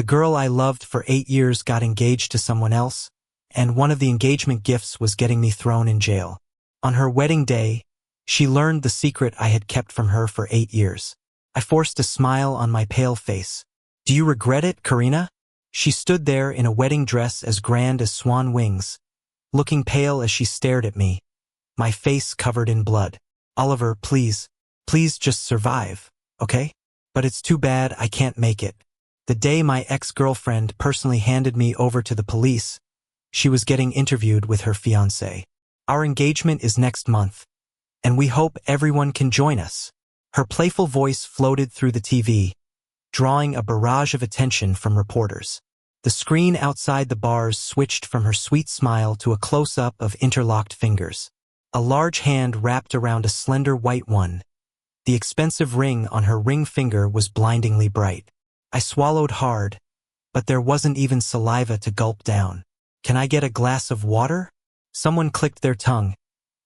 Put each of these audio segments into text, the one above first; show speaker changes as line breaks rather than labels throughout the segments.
The girl I loved for 8 years got engaged to someone else, and one of the engagement gifts was getting me thrown in jail. On her wedding day, she learned the secret I had kept from her for 8 years. I forced a smile on my pale face. "Do you regret it, Karina?" She stood there in a wedding dress as grand as swan wings, looking pale as she stared at me, my face covered in blood. "Oliver, please just survive, okay? But it's too bad I can't make it." The day my ex-girlfriend personally handed me over to the police, she was getting interviewed with her fiancé. "Our engagement is next month, and we hope everyone can join us." Her playful voice floated through the TV, drawing a barrage of attention from reporters. The screen outside the bars switched from her sweet smile to a close-up of interlocked fingers. A large hand wrapped around a slender white one. The expensive ring on her ring finger was blindingly bright. I swallowed hard, but there wasn't even saliva to gulp down. "Can I get a glass of water?" Someone clicked their tongue,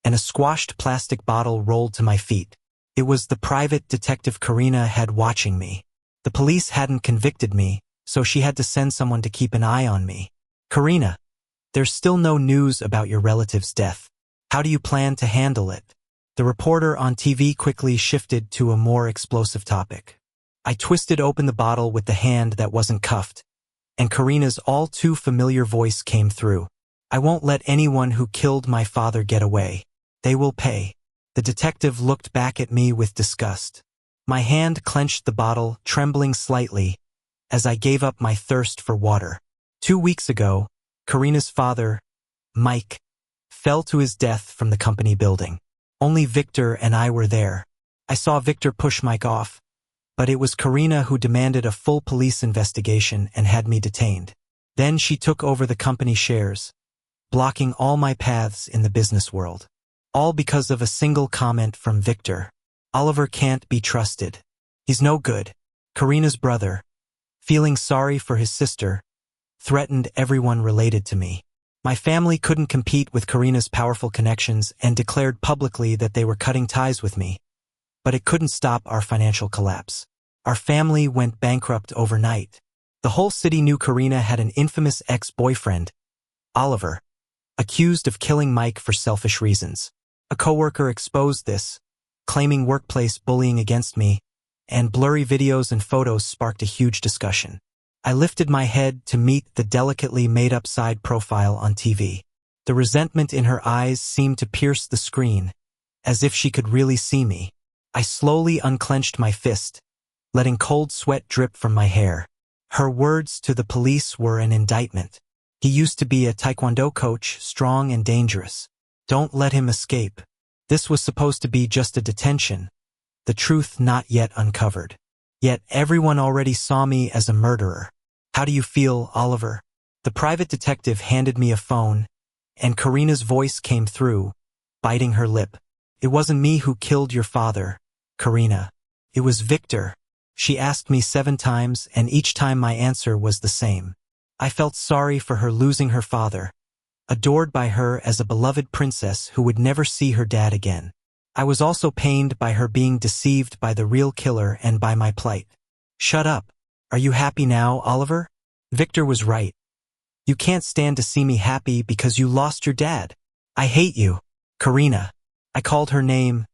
and a squashed plastic bottle rolled to my feet. It was the private detective Karina had watching me. The police hadn't convicted me, so she had to send someone to keep an eye on me. "Karina, there's still no news about your relative's death. How do you plan to handle it?" The reporter on TV quickly shifted to a more explosive topic. I twisted open the bottle with the hand that wasn't cuffed, and Karina's all-too-familiar voice came through. "I won't let anyone who killed my father get away. They will pay." The detective looked back at me with disgust. My hand clenched the bottle, trembling slightly, as I gave up my thirst for water. 2 weeks ago, Karina's father, Mike, fell to his death from the company building. Only Victor and I were there. I saw Victor push Mike off, but it was Karina who demanded a full police investigation and had me detained. Then she took over the company shares, blocking all my paths in the business world. All because of a single comment from Victor. "Oliver can't be trusted. He's no good." Karina's brother, feeling sorry for his sister, threatened everyone related to me. My family couldn't compete with Karina's powerful connections and declared publicly that they were cutting ties with me. But it couldn't stop our financial collapse. Our family went bankrupt overnight. The whole city knew Karina had an infamous ex-boyfriend, Oliver, accused of killing Mike for selfish reasons. A coworker exposed this, claiming workplace bullying against me, and blurry videos and photos sparked a huge discussion. I lifted my head to meet the delicately made-up side profile on TV. The resentment in her eyes seemed to pierce the screen, as if she could really see me. I slowly unclenched my fist, letting cold sweat drip from my hair. Her words to the police were an indictment. "He used to be a taekwondo coach, strong and dangerous. Don't let him escape." This was supposed to be just a detention, the truth not yet uncovered. Yet everyone already saw me as a murderer. "How do you feel, Oliver?" The private detective handed me a phone, and Karina's voice came through, biting her lip. "It wasn't me who killed your father, Karina. It was Victor." She asked me 7 times, and each time my answer was the same. I felt sorry for her losing her father, adored by her as a beloved princess who would never see her dad again. I was also pained by her being deceived by the real killer and by my plight. "Shut up. Are you happy now, Oliver? Victor was right. You can't stand to see me happy because you lost your dad. I hate you, Karina." I called her name,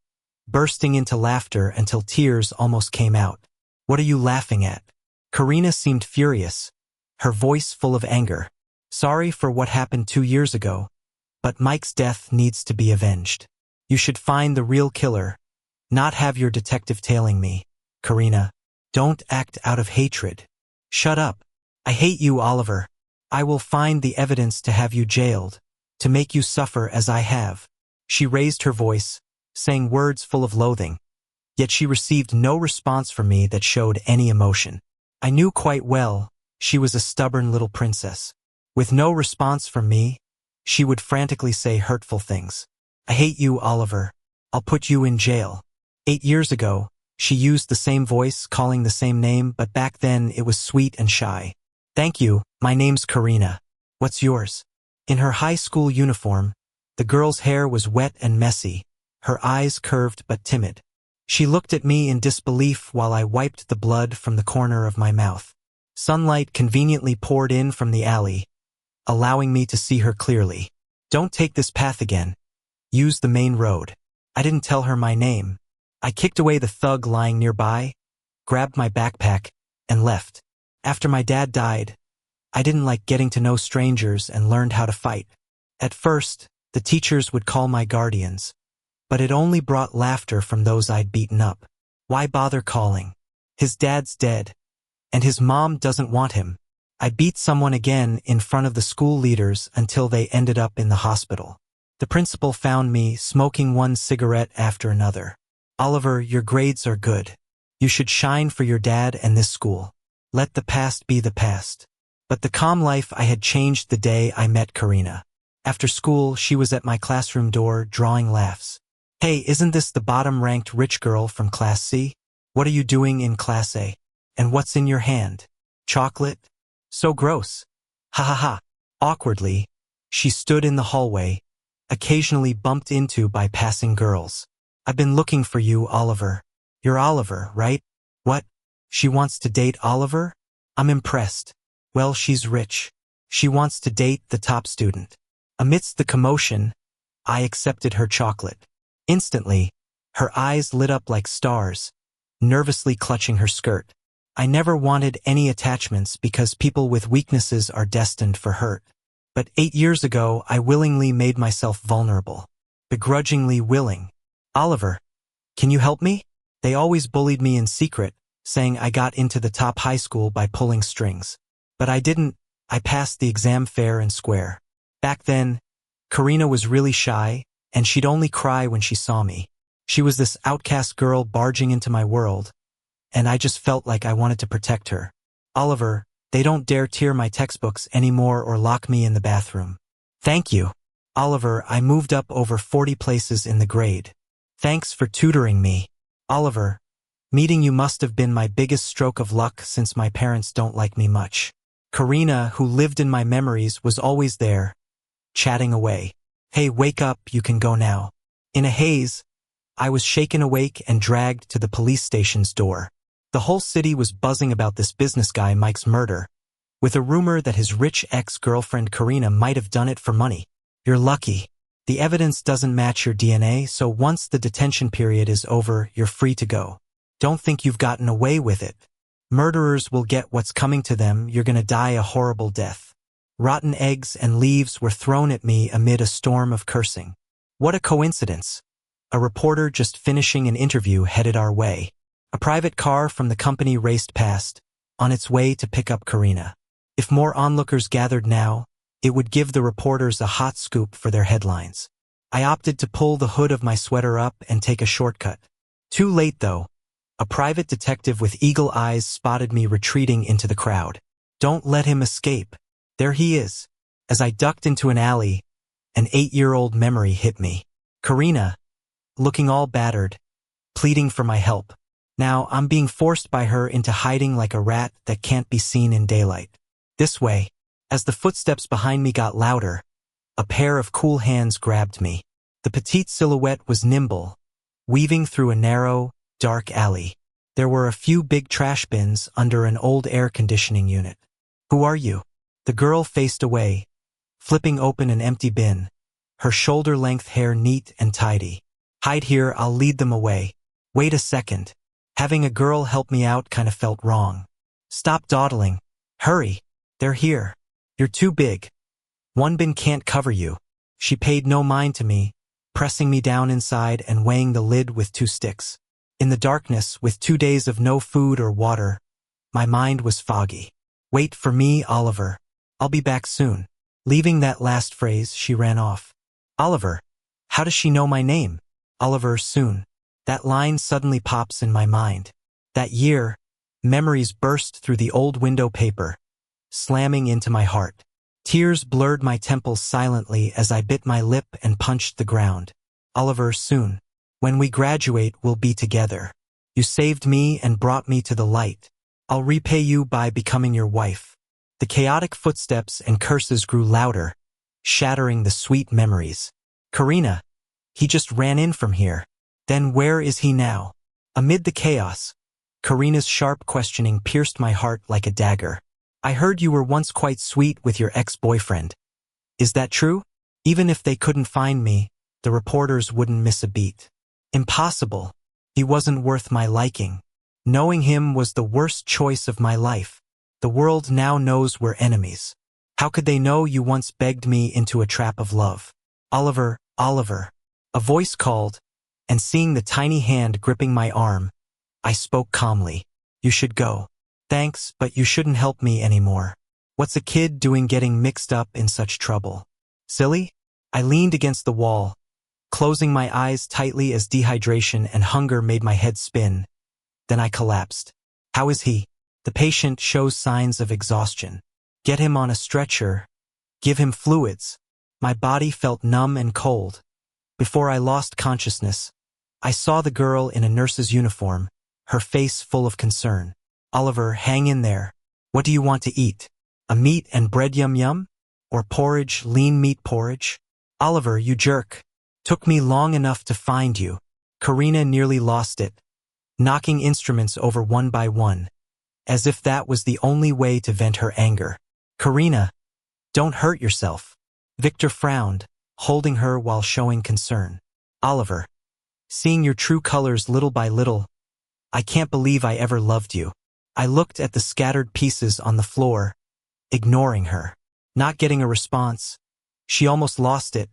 bursting into laughter until tears almost came out. "What are you laughing at?" Karina seemed furious, her voice full of anger. "Sorry for what happened 2 years ago, but Mike's death needs to be avenged. You should find the real killer, not have your detective tailing me. Karina, don't act out of hatred. Shut up. I hate you, Oliver. I will find the evidence to have you jailed, to make you suffer as I have." She raised her voice, saying words full of loathing, yet she received no response from me that showed any emotion. I knew quite well she was a stubborn little princess. With no response from me, she would frantically say hurtful things. "I hate you, Oliver. I'll put you in jail." 8 years ago, she used the same voice, calling the same name, but back then it was sweet and shy. "Thank you, my name's Karina. What's yours?" In her high school uniform, the girl's hair was wet and messy, her eyes curved but timid. She looked at me in disbelief while I wiped the blood from the corner of my mouth. Sunlight conveniently poured in from the alley, allowing me to see her clearly. Don't take this path again. Use the main road. I didn't tell her my name. I kicked away the thug lying nearby, grabbed my backpack, and left. After my dad died, I didn't like getting to know strangers and learned how to fight. At first, the teachers would call my guardians, but it only brought laughter from those I'd beaten up. Why bother calling? His dad's dead, and his mom doesn't want him. I beat someone again in front of the school leaders until they ended up in the hospital. The principal found me smoking one cigarette after another. Oliver, your grades are good. You should shine for your dad and this school. Let the past be the past. But the calm life I had changed the day I met Karina. After school, she was at my classroom door drawing laughs. Hey, isn't this the bottom-ranked rich girl from Class C? What are you doing in Class A? And what's in your hand? Chocolate? So gross. Ha ha ha. Awkwardly, she stood in the hallway, occasionally bumped into by passing girls. I've been looking for you, Oliver. You're Oliver, right? What? She wants to date Oliver? I'm impressed. Well, she's rich. She wants to date the top student. Amidst the commotion, I accepted her chocolate. Instantly, her eyes lit up like stars, nervously clutching her skirt. I never wanted any attachments because people with weaknesses are destined for hurt. But 8 years ago, I willingly made myself vulnerable. Begrudgingly willing. Oliver, can you help me? They always bullied me in secret, saying I got into the top high school by pulling strings. But I didn't. I passed the exam fair and square. Back then, Karina was really shy, and she'd only cry when she saw me. She was this outcast girl barging into my world, and I just felt like I wanted to protect her. Oliver, they don't dare tear my textbooks anymore or lock me in the bathroom. Thank you. Oliver, I moved up over 40 places in the grade. Thanks for tutoring me. Oliver, meeting you must have been my biggest stroke of luck since my parents don't like me much. Karina, who lived in my memories, was always there, chatting away. Hey, wake up, you can go now. In a haze, I was shaken awake and dragged to the police station's door. The whole city was buzzing about this business guy Mike's murder, with a rumor that his rich ex-girlfriend Karina might have done it for money. You're lucky. The evidence doesn't match your DNA, so once the detention period is over, you're free to go. Don't think you've gotten away with it. Murderers will get what's coming to them. You're gonna die a horrible death. Rotten eggs and leaves were thrown at me amid a storm of cursing. What a coincidence. A reporter just finishing an interview headed our way. A private car from the company raced past, on its way to pick up Karina. If more onlookers gathered now, it would give the reporters a hot scoop for their headlines. I opted to pull the hood of my sweater up and take a shortcut. Too late, though. A private detective with eagle eyes spotted me retreating into the crowd. Don't let him escape. There he is. As I ducked into an alley, an 8-year-old memory hit me. Karina, looking all battered, pleading for my help. Now I'm being forced by her into hiding like a rat that can't be seen in daylight. This way. As the footsteps behind me got louder, a pair of cool hands grabbed me. The petite silhouette was nimble, weaving through a narrow, dark alley. There were a few big trash bins under an old air conditioning unit. Who are you? The girl faced away, flipping open an empty bin, her shoulder-length hair neat and tidy. Hide here, I'll lead them away. Wait a second. Having a girl help me out kinda felt wrong. Stop dawdling. Hurry. They're here. You're too big. One bin can't cover you. She paid no mind to me, pressing me down inside and weighing the lid with 2 sticks. In the darkness, with 2 days of no food or water, my mind was foggy. Wait for me, Oliver. I'll be back soon. Leaving that last phrase, she ran off. Oliver. How does she know my name? Oliver, soon. That line suddenly pops in my mind. That year, memories burst through the old window paper, slamming into my heart. Tears blurred my temples silently as I bit my lip and punched the ground. Oliver, soon. When we graduate, we'll be together. You saved me and brought me to the light. I'll repay you by becoming your wife. The chaotic footsteps and curses grew louder, shattering the sweet memories. Karina. He just ran in from here. Then where is he now? Amid the chaos, Karina's sharp questioning pierced my heart like a dagger. I heard you were once quite sweet with your ex-boyfriend. Is that true? Even if they couldn't find me, the reporters wouldn't miss a beat. Impossible. He wasn't worth my liking. Knowing him was the worst choice of my life. The world now knows we're enemies. How could they know you once begged me into a trap of love? Oliver, Oliver. A voice called, and seeing the tiny hand gripping my arm, I spoke calmly. You should go. Thanks, but you shouldn't help me anymore. What's a kid doing getting mixed up in such trouble? Silly? I leaned against the wall, closing my eyes tightly as dehydration and hunger made my head spin. Then I collapsed. How is he? The patient shows signs of exhaustion. Get him on a stretcher. Give him fluids. My body felt numb and cold. Before I lost consciousness, I saw the girl in a nurse's uniform, her face full of concern. Oliver, hang in there. What do you want to eat? A meat and bread yum-yum? Or porridge, lean meat porridge? Oliver, you jerk. Took me long enough to find you. Karina nearly lost it, knocking instruments over one by one, as if that was the only way to vent her anger. Karina, don't hurt yourself. Victor frowned, holding her while showing concern. Oliver, seeing your true colors little by little, I can't believe I ever loved you. I looked at the scattered pieces on the floor, ignoring her. Not getting a response, she almost lost it,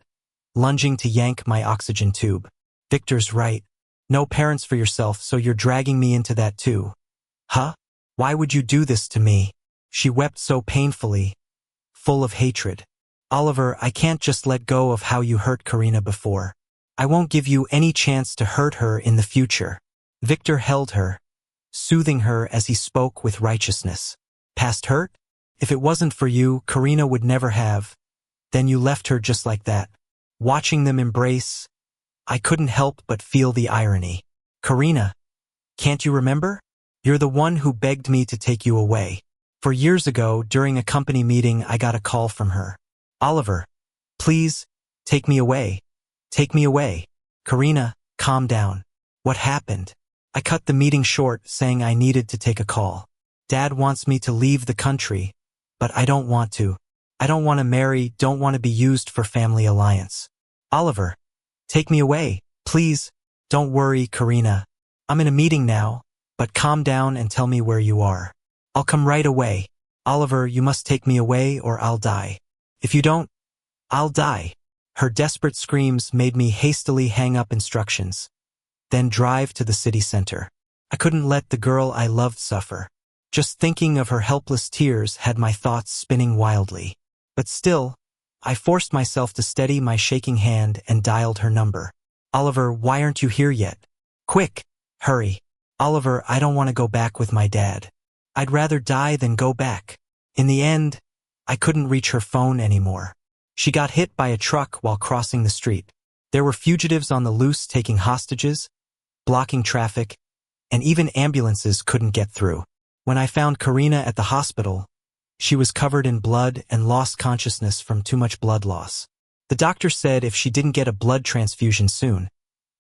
lunging to yank my oxygen tube. Victor's right. No parents for yourself, so you're dragging me into that too. Huh? Why would you do this to me? She wept so painfully, full of hatred. Oliver, I can't just let go of how you hurt Karina before. I won't give you any chance to hurt her in the future. Victor held her, soothing her as he spoke with righteousness. Past hurt? If it wasn't for you, Karina would never have. Then you left her just like that. Watching them embrace, I couldn't help but feel the irony. Karina, can't you remember? You're the one who begged me to take you away. 4 years ago, during a company meeting, I got a call from her. Oliver, please, take me away. Take me away. Karina, calm down. What happened? I cut the meeting short, saying I needed to take a call. Dad wants me to leave the country, but I don't want to. I don't want to marry, don't want to be used for family alliance. Oliver, take me away, please. Don't worry, Karina. I'm in a meeting now, but calm down and tell me where you are. I'll come right away. Oliver, you must take me away or I'll die. If you don't, I'll die. Her desperate screams made me hastily hang up instructions, then drive to the city center. I couldn't let the girl I loved suffer. Just thinking of her helpless tears had my thoughts spinning wildly. But still, I forced myself to steady my shaking hand and dialed her number. Oliver, why aren't you here yet? Quick, hurry. Oliver, I don't want to go back with my dad. I'd rather die than go back. In the end, I couldn't reach her phone anymore. She got hit by a truck while crossing the street. There were fugitives on the loose taking hostages, blocking traffic, and even ambulances couldn't get through. When I found Karina at the hospital, she was covered in blood and lost consciousness from too much blood loss. The doctor said if she didn't get a blood transfusion soon,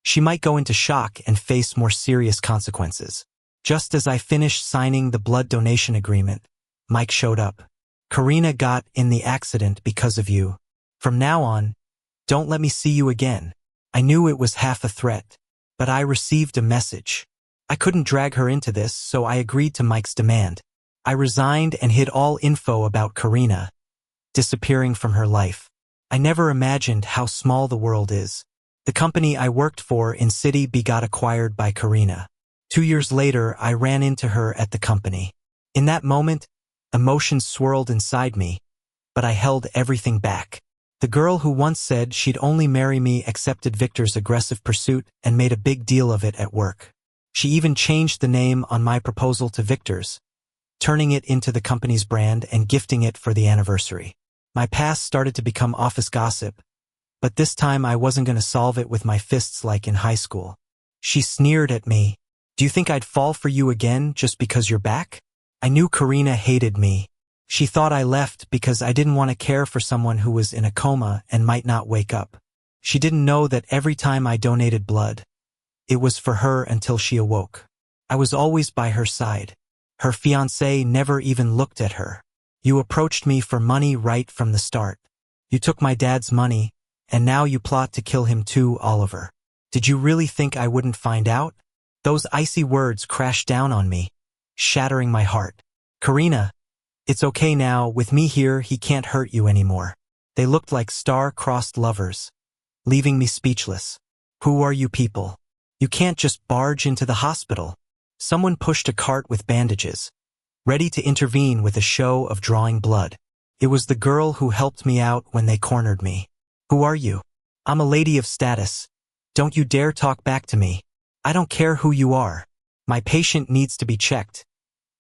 she might go into shock and face more serious consequences. Just as I finished signing the blood donation agreement, Mike showed up. Karina got in the accident because of you. From now on, don't let me see you again. I knew it was half a threat, but I received a message. I couldn't drag her into this, so I agreed to Mike's demand. I resigned and hid all info about Karina, disappearing from her life. I never imagined how small the world is. The company I worked for in City B got acquired by Karina. 2 years later, I ran into her at the company. In that moment, emotions swirled inside me, but I held everything back. The girl who once said she'd only marry me accepted Victor's aggressive pursuit and made a big deal of it at work. She even changed the name on my proposal to Victor's, turning it into the company's brand and gifting it for the anniversary. My past started to become office gossip, but this time I wasn't going to solve it with my fists like in high school. She sneered at me. Do you think I'd fall for you again just because you're back? I knew Karina hated me. She thought I left because I didn't want to care for someone who was in a coma and might not wake up. She didn't know that every time I donated blood, it was for her until she awoke. I was always by her side. Her fiancé never even looked at her. You approached me for money right from the start. You took my dad's money, and now you plot to kill him too, Oliver. Did you really think I wouldn't find out? Those icy words crashed down on me, shattering my heart. Karina, it's okay now. With me here, he can't hurt you anymore. They looked like star-crossed lovers, leaving me speechless. Who are you people? You can't just barge into the hospital. Someone pushed a cart with bandages, ready to intervene with a show of drawing blood. It was the girl who helped me out when they cornered me. Who are you? I'm a lady of status. Don't you dare talk back to me. I don't care who you are. My patient needs to be checked.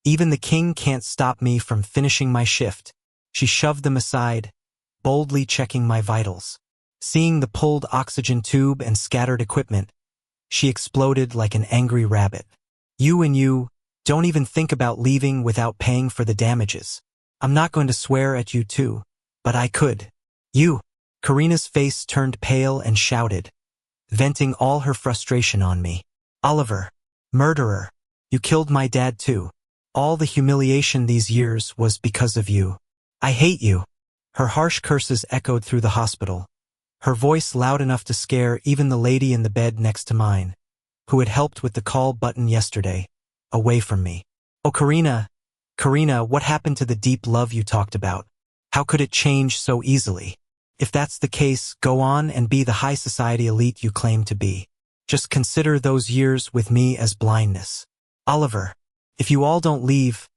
Even the king can't stop me from finishing my shift. She shoved them aside, boldly checking my vitals. Seeing the pulled oxygen tube and scattered equipment, she exploded like an angry rabbit. You, don't even think about leaving without paying for the damages. I'm not going to swear at you too, but I could. You. Karina's face turned pale and shouted, venting all her frustration on me. Oliver, murderer, you killed my dad too. All the humiliation these years was because of you. I hate you. Her harsh curses echoed through the hospital, her voice loud enough to scare even the lady in the bed next to mine, who had helped with the call button yesterday, away from me. Oh, Karina, what happened to the deep love you talked about? How could it change so easily? If that's the case, go on and be the high society elite you claim to be. Just consider those years with me as blindness. Oliver, if you all don't leave,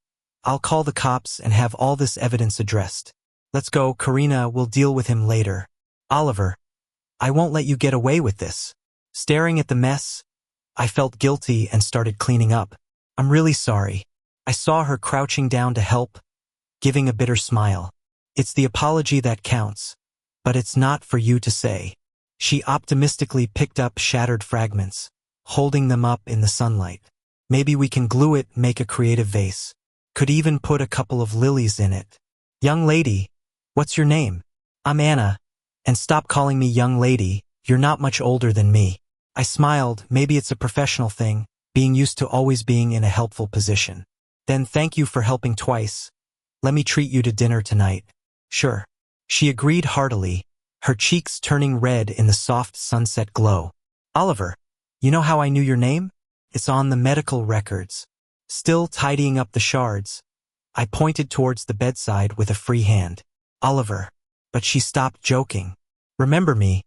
I'll call the cops and have all this evidence addressed. Let's go, Karina, we'll deal with him later. Oliver, I won't let you get away with this. Staring at the mess, I felt guilty and started cleaning up. I'm really sorry. I saw her crouching down to help, giving a bitter smile. It's the apology that counts, but it's not for you to say. She optimistically picked up shattered fragments, holding them up in the sunlight. Maybe we can glue it, make a creative vase. Could even put a couple of lilies in it. Young lady, what's your name? I'm Anna, and stop calling me young lady, you're not much older than me. I smiled, maybe it's a professional thing, being used to always being in a helpful position. Then thank you for helping twice. Let me treat you to dinner tonight. Sure. She agreed heartily, her cheeks turning red in the soft sunset glow. Oliver, you know how I knew your name? It's on the medical records. Still tidying up the shards, I pointed towards the bedside with a free hand. Oliver. But she stopped joking. Remember me.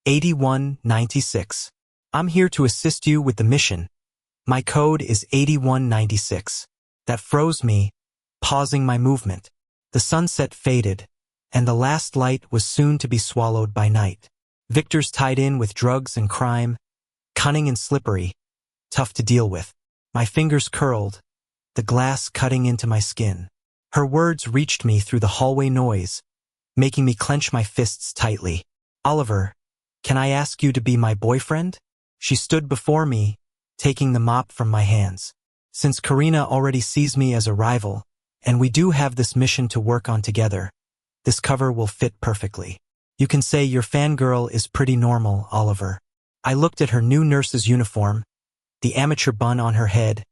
8196. I'm here to assist you with the mission. My code is 8196. That froze me, pausing my movement. The sunset faded, and the last light was soon to be swallowed by night. Victor's tied in with drugs and crime, cunning and slippery, tough to deal with. My fingers curled, the glass cutting into my skin. Her words reached me through the hallway noise, making me clench my fists tightly. Oliver, can I ask you to be my boyfriend? She stood before me, taking the mop from my hands. Since Karina already sees me as a rival, and we do have this mission to work on together, this cover will fit perfectly. You can say your fangirl is pretty normal, Oliver. I looked at her new nurse's uniform, the amateur bun on her head,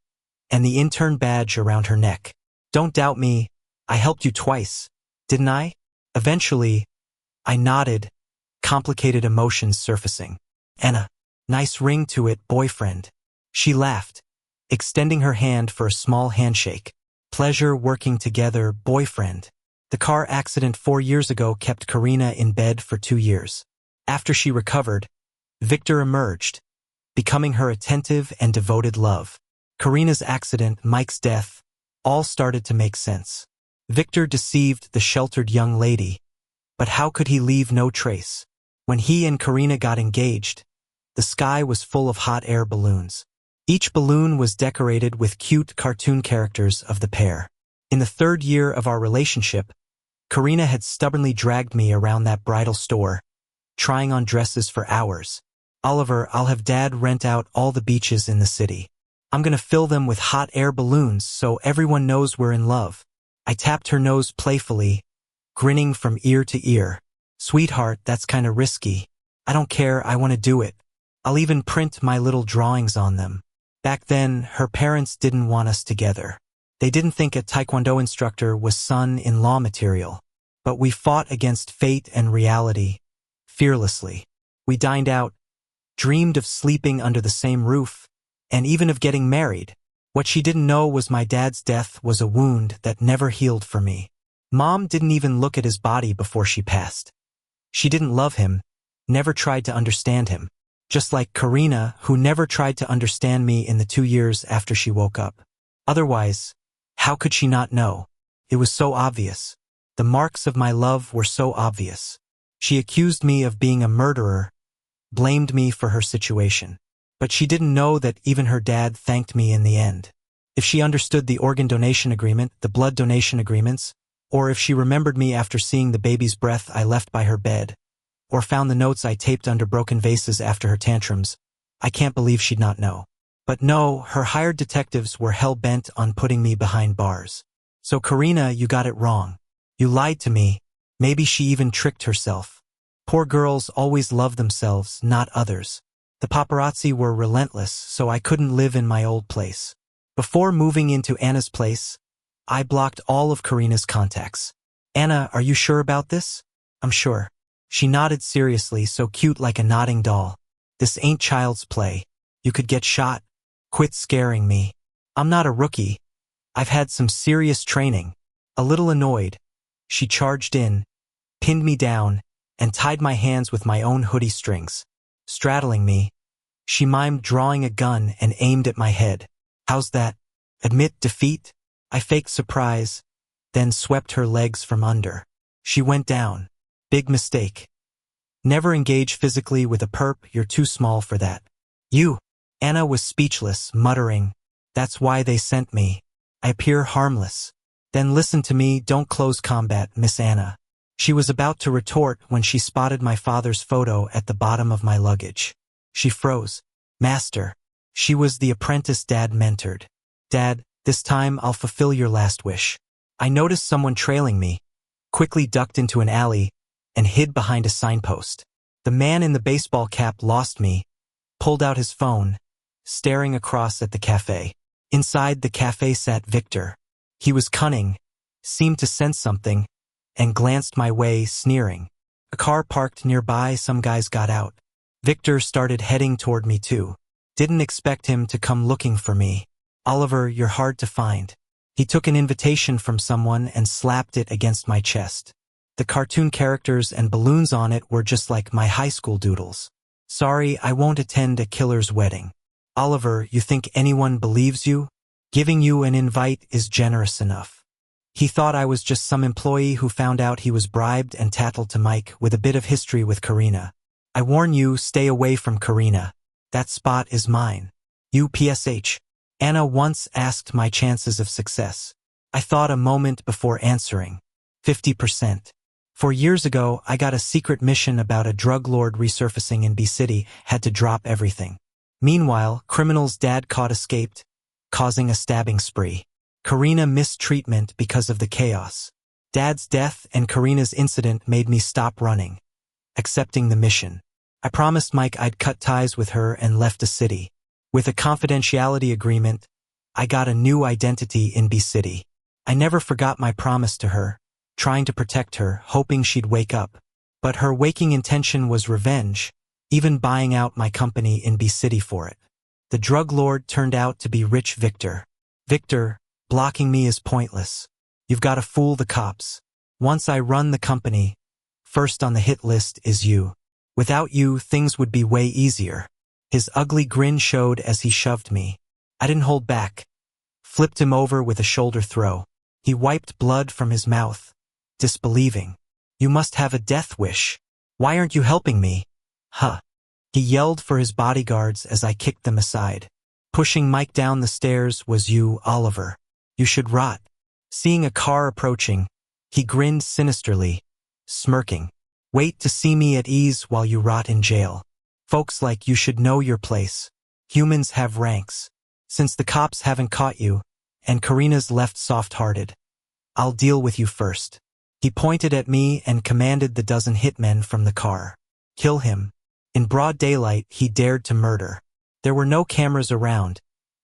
and the intern badge around her neck. Don't doubt me, I helped you twice, didn't I? Eventually, I nodded, complicated emotions surfacing. Anna, nice ring to it, boyfriend. She laughed, extending her hand for a small handshake. Pleasure working together, boyfriend. The car accident 4 years ago kept Karina in bed for 2 years. After she recovered, Victor emerged, becoming her attentive and devoted love. Karina's accident, Mike's death, all started to make sense. Victor deceived the sheltered young lady, but how could he leave no trace? When he and Karina got engaged, the sky was full of hot air balloons. Each balloon was decorated with cute cartoon characters of the pair. In the 3rd year of our relationship, Karina had stubbornly dragged me around that bridal store, trying on dresses for hours. Oliver, I'll have Dad rent out all the beaches in the city. I'm gonna fill them with hot air balloons so everyone knows we're in love. I tapped her nose playfully, grinning from ear to ear. Sweetheart, that's kinda risky. I don't care, I wanna do it. I'll even print my little drawings on them. Back then, her parents didn't want us together. They didn't think a taekwondo instructor was son-in-law material. But we fought against fate and reality, fearlessly. We dined out, dreamed of sleeping under the same roof, and even of getting married. What she didn't know was my dad's death was a wound that never healed for me. Mom didn't even look at his body before she passed. She didn't love him, never tried to understand him. Just like Karina, who never tried to understand me in the 2 years after she woke up. Otherwise, how could she not know? It was so obvious. The marks of my love were so obvious. She accused me of being a murderer, blamed me for her situation. But she didn't know that even her dad thanked me in the end. If she understood the organ donation agreement, the blood donation agreements, or if she remembered me after seeing the baby's breath I left by her bed, or found the notes I taped under broken vases after her tantrums, I can't believe she'd not know. But no, her hired detectives were hell-bent on putting me behind bars. So Karina, you got it wrong. You lied to me. Maybe she even tricked herself. Poor girls always love themselves, not others. The paparazzi were relentless, so I couldn't live in my old place. Before moving into Anna's place, I blocked all of Karina's contacts. Anna, are you sure about this? I'm sure. She nodded seriously, so cute like a nodding doll. This ain't child's play. You could get shot. Quit scaring me. I'm not a rookie. I've had some serious training. A little annoyed, she charged in, pinned me down, and tied my hands with my own hoodie strings. Straddling me, she mimed drawing a gun and aimed at my head. How's that? Admit defeat? I faked surprise, then swept her legs from under. She went down. Big mistake. Never engage physically with a perp, you're too small for that. You. Anna was speechless, muttering, that's why they sent me. I appear harmless. Then listen to me, don't close combat, Miss Anna. She was about to retort when she spotted my father's photo at the bottom of my luggage. She froze. Master. She was the apprentice Dad mentored. Dad, this time I'll fulfill your last wish. I noticed someone trailing me, quickly ducked into an alley, and hid behind a signpost. The man in the baseball cap lost me, pulled out his phone, staring across at the cafe. Inside the cafe sat Victor. He was cunning, seemed to sense something, and glanced my way, sneering. A car parked nearby, some guys got out. Victor started heading toward me too. Didn't expect him to come looking for me. Oliver, you're hard to find. He took an invitation from someone and slapped it against my chest. The cartoon characters and balloons on it were just like my high school doodles. Sorry, I won't attend a killer's wedding. Oliver, you think anyone believes you? Giving you an invite is generous enough. He thought I was just some employee who found out he was bribed and tattled to Mike with a bit of history with Karina. I warn you, stay away from Karina. That spot is mine. UPSH. Anna once asked my chances of success. I thought a moment before answering. 50%. 4 years ago, I got a secret mission about a drug lord resurfacing in B City, had to drop everything. Meanwhile, criminal's dad caught escaped, causing a stabbing spree. Karina missed treatment because of the chaos. Dad's death and Karina's incident made me stop running, accepting the mission. I promised Mike I'd cut ties with her and left the city. With a confidentiality agreement, I got a new identity in B City. I never forgot my promise to her, trying to protect her, hoping she'd wake up. But her waking intention was revenge, even buying out my company in B City for it. The drug lord turned out to be rich Victor. Victor, blocking me is pointless. You've got to fool the cops. Once I run the company, first on the hit list is you. Without you, things would be way easier. His ugly grin showed as he shoved me. I didn't hold back. Flipped him over with a shoulder throw. He wiped blood from his mouth, disbelieving. You must have a death wish. Why aren't you helping me? Huh. He yelled for his bodyguards as I kicked them aside. Pushing Mike down the stairs was you, Oliver. You should rot. Seeing a car approaching, he grinned sinisterly, smirking. Wait to see me at ease while you rot in jail. Folks like you should know your place. Humans have ranks. Since the cops haven't caught you, and Karina's left soft-hearted, I'll deal with you first. He pointed at me and commanded the dozen hitmen from the car. Kill him. In broad daylight, he dared to murder. There were no cameras around,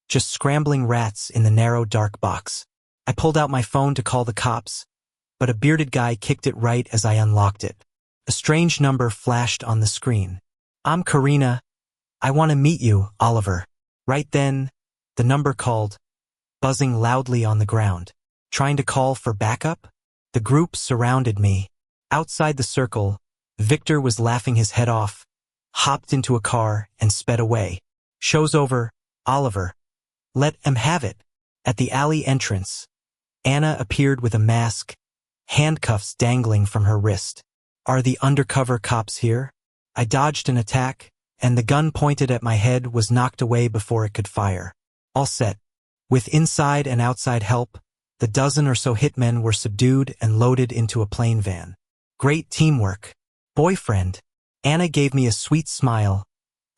just scrambling rats in the narrow dark box. I pulled out my phone to call the cops, but a bearded guy kicked it right as I unlocked it. A strange number flashed on the screen. "I'm Karina. I want to meet you, Oliver." Right then, the number called, buzzing loudly on the ground. Trying to call for backup? The group surrounded me. Outside the circle, Victor was laughing his head off, hopped into a car, and sped away. "Show's over, Oliver. Let 'em have it." At the alley entrance, Anna appeared with a mask, handcuffs dangling from her wrist. "Are the undercover cops here?" I dodged an attack, and the gun pointed at my head was knocked away before it could fire. All set. With inside and outside help, the dozen or so hitmen were subdued and loaded into a plane van. "Great teamwork, boyfriend." Anna gave me a sweet smile,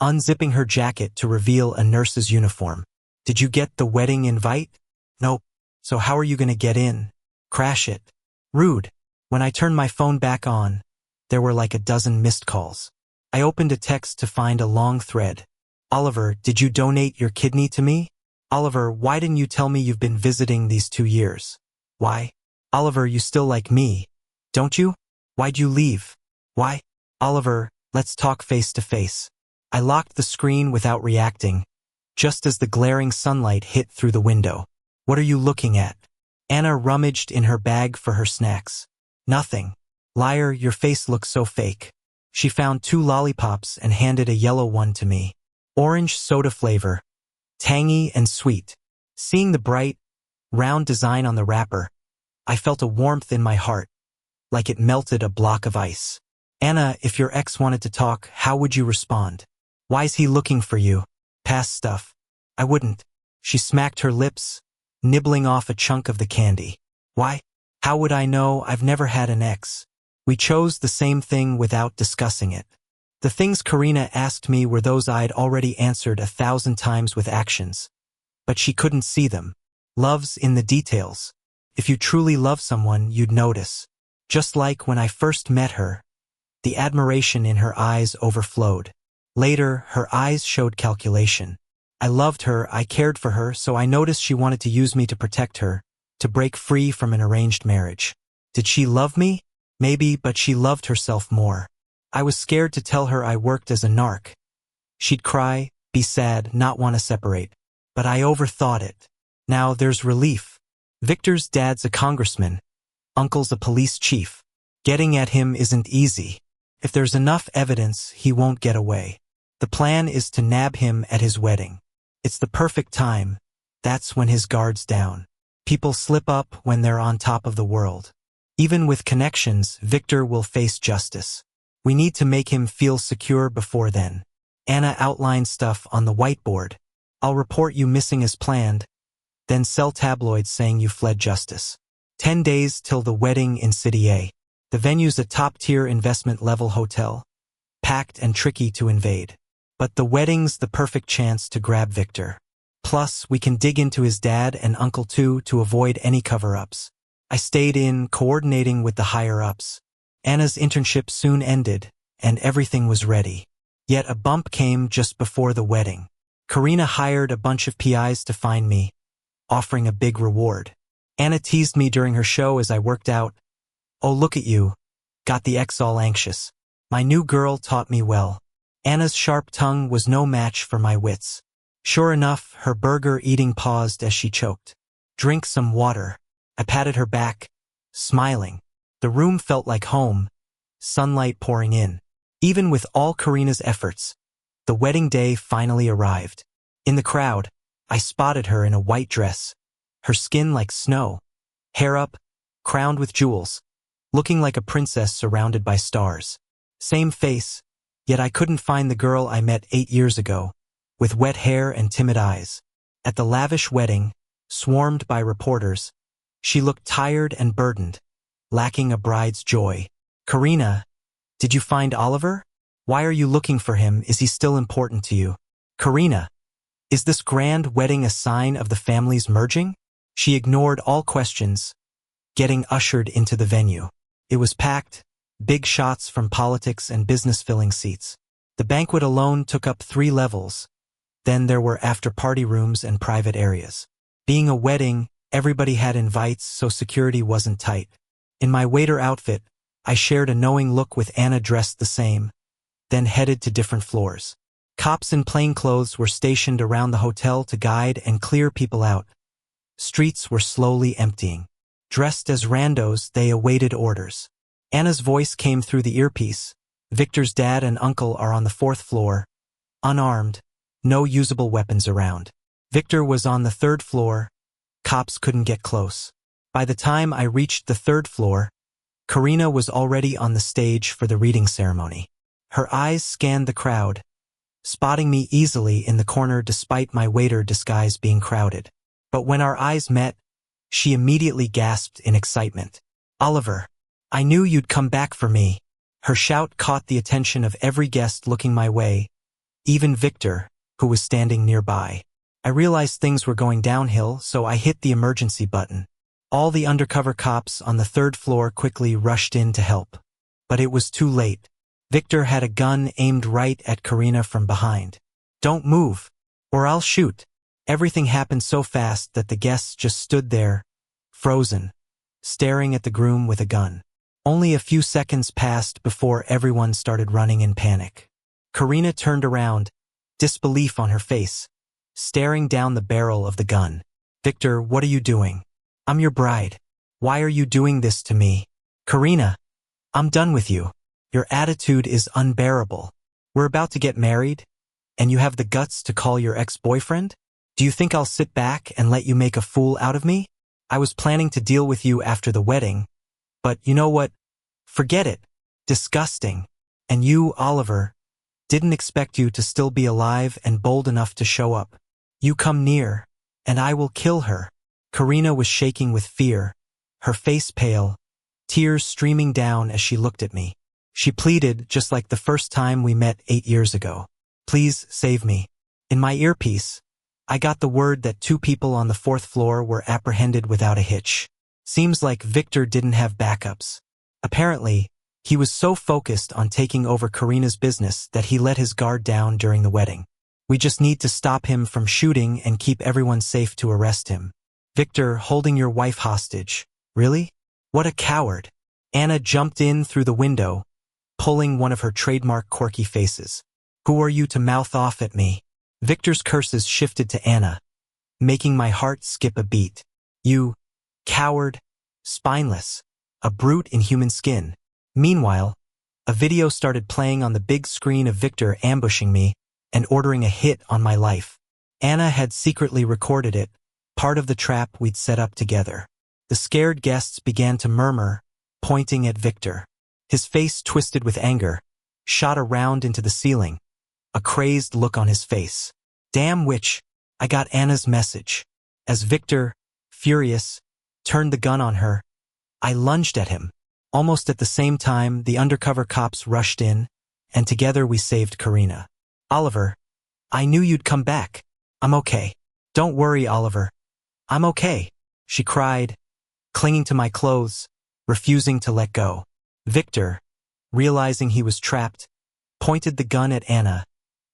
unzipping her jacket to reveal a nurse's uniform. "Did you get the wedding invite?" "Nope. So how are you going to get in?" "Crash it." Rude. When I turned my phone back on, there were like a dozen missed calls. I opened a text to find a long thread. "Oliver, did you donate your kidney to me?" "Oliver, why didn't you tell me you've been visiting these 2 years?" "Why?" "Oliver, you still like me, don't you? Why'd you leave?" "Why?" "Oliver, let's talk face to face." I locked the screen without reacting, just as the glaring sunlight hit through the window. "What are you looking at?" Anna rummaged in her bag for her snacks. "Nothing." "Liar, your face looks so fake." She found 2 lollipops and handed a yellow one to me. Orange soda flavor, tangy and sweet. Seeing the bright, round design on the wrapper, I felt a warmth in my heart, like it melted a block of ice. "Anna, if your ex wanted to talk, how would you respond?" "Why's he looking for you?" "Past stuff." "I wouldn't." She smacked her lips, nibbling off a chunk of the candy. "Why?" "How would I know? I've never had an ex." We chose the same thing without discussing it. The things Karina asked me were those I'd already answered 1,000 times with actions. But she couldn't see them. Love's in the details. If you truly love someone, you'd notice. Just like when I first met her, the admiration in her eyes overflowed. Later, her eyes showed calculation. I loved her, I cared for her, so I noticed she wanted to use me to protect her, to break free from an arranged marriage. Did she love me? Maybe, but she loved herself more. I was scared to tell her I worked as a narc. She'd cry, be sad, not want to separate. But I overthought it. Now there's relief. Victor's dad's a congressman. Uncle's a police chief. Getting at him isn't easy. If there's enough evidence, he won't get away. The plan is to nab him at his wedding. It's the perfect time. That's when his guard's down. People slip up when they're on top of the world. Even with connections, Victor will face justice. We need to make him feel secure before then. Anna outlined stuff on the whiteboard. I'll report you missing as planned, then sell tabloids saying you fled justice. 10 days till the wedding in City A. The venue's a top-tier investment-level hotel, packed and tricky to invade. But the wedding's the perfect chance to grab Victor. Plus, we can dig into his dad and uncle too to avoid any cover-ups. I stayed in, coordinating with the higher-ups. Anna's internship soon ended, and everything was ready. Yet a bump came just before the wedding. Karina hired a bunch of PIs to find me, offering a big reward. Anna teased me during her show as I worked out. "Oh, look at you." Got the ex all anxious. My new girl taught me well. Anna's sharp tongue was no match for my wits. Sure enough, her burger eating paused as she choked. "Drink some water." I patted her back, smiling. The room felt like home, sunlight pouring in. Even with all Karina's efforts, the wedding day finally arrived. In the crowd, I spotted her in a white dress, her skin like snow, hair up, crowned with jewels, looking like a princess surrounded by stars. Same face, yet I couldn't find the girl I met 8 years ago, with wet hair and timid eyes. At the lavish wedding, swarmed by reporters, she looked tired and burdened, lacking a bride's joy. "Karina, did you find Oliver? Why are you looking for him? Is he still important to you?" "Karina, is this grand wedding a sign of the family's merging?" She ignored all questions, getting ushered into the venue. It was packed, big shots from politics and business filling seats. The banquet alone took up 3 levels. Then there were after-party rooms and private areas. Being a wedding, Everybody had invites, so security wasn't tight. In my waiter outfit, I shared a knowing look with Anna dressed the same, then headed to different floors. Cops in plainclothes were stationed around the hotel to guide and clear people out. Streets were slowly emptying. Dressed as randos, they awaited orders. Anna's voice came through the earpiece. Victor's dad and uncle are on the 4th floor, unarmed, no usable weapons around. Victor was on the 3rd floor. Cops couldn't get close. By the time I reached the 3rd floor, Karina was already on the stage for the reading ceremony. Her eyes scanned the crowd, spotting me easily in the corner despite my waiter disguise being crowded. But when our eyes met, she immediately gasped in excitement. "Oliver, I knew you'd come back for me." Her shout caught the attention of every guest looking my way, even Victor, who was standing nearby. I realized things were going downhill, so I hit the emergency button. All the undercover cops on the 3rd floor quickly rushed in to help. But it was too late. Victor had a gun aimed right at Karina from behind. "Don't move, or I'll shoot." Everything happened so fast that the guests just stood there, frozen, staring at the groom with a gun. Only a few seconds passed before everyone started running in panic. Karina turned around, disbelief on her face, staring down the barrel of the gun. "Victor, what are you doing? I'm your bride. Why are you doing this to me?" "Karina, I'm done with you. Your attitude is unbearable. We're about to get married, and you have the guts to call your ex-boyfriend? Do you think I'll sit back and let you make a fool out of me? I was planning to deal with you after the wedding, but you know what? Forget it. Disgusting. And you, Oliver, didn't expect you to still be alive and bold enough to show up. You come near, and I will kill her." Karina was shaking with fear, her face pale, tears streaming down as she looked at me. She pleaded just like the first time we met 8 years ago. "Please save me." In my earpiece, I got the word that 2 people on the 4th floor were apprehended without a hitch. Seems like Victor didn't have backups. Apparently, he was so focused on taking over Karina's business that he let his guard down during the wedding. We just need to stop him from shooting and keep everyone safe to arrest him. "Victor, holding your wife hostage. Really? What a coward." Anna jumped in through the window, pulling one of her trademark quirky faces. "Who are you to mouth off at me?" Victor's curses shifted to Anna, making my heart skip a beat. "You coward, spineless, a brute in human skin." Meanwhile, a video started playing on the big screen of Victor ambushing me and ordering a hit on my life. Anna had secretly recorded it, part of the trap we'd set up together. The scared guests began to murmur, pointing at Victor. His face twisted with anger, shot around into the ceiling, a crazed look on his face. "Damn witch," I got Anna's message. As Victor, furious, turned the gun on her, I lunged at him. Almost at the same time, the undercover cops rushed in, and together we saved Karina. "Oliver, I knew you'd come back. I'm okay." "Don't worry, Oliver. I'm okay," she cried, clinging to my clothes, refusing to let go. Victor, realizing he was trapped, pointed the gun at Anna,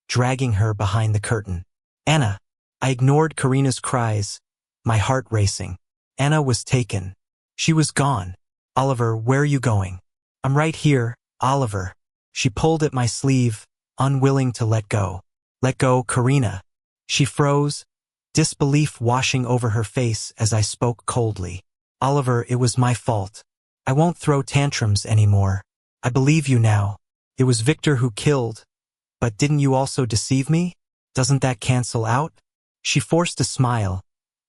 dragging her behind the curtain. "Anna." I ignored Karina's cries, my heart racing. Anna was taken. She was gone. "Oliver, where are you going?" "I'm right here, Oliver." She pulled at my sleeve, unwilling to let go. "Let go, Karina." She froze, disbelief washing over her face as I spoke coldly. "Oliver, it was my fault. I won't throw tantrums anymore. I believe you now. It was Victor who killed. But didn't you also deceive me? Doesn't that cancel out?" She forced a smile,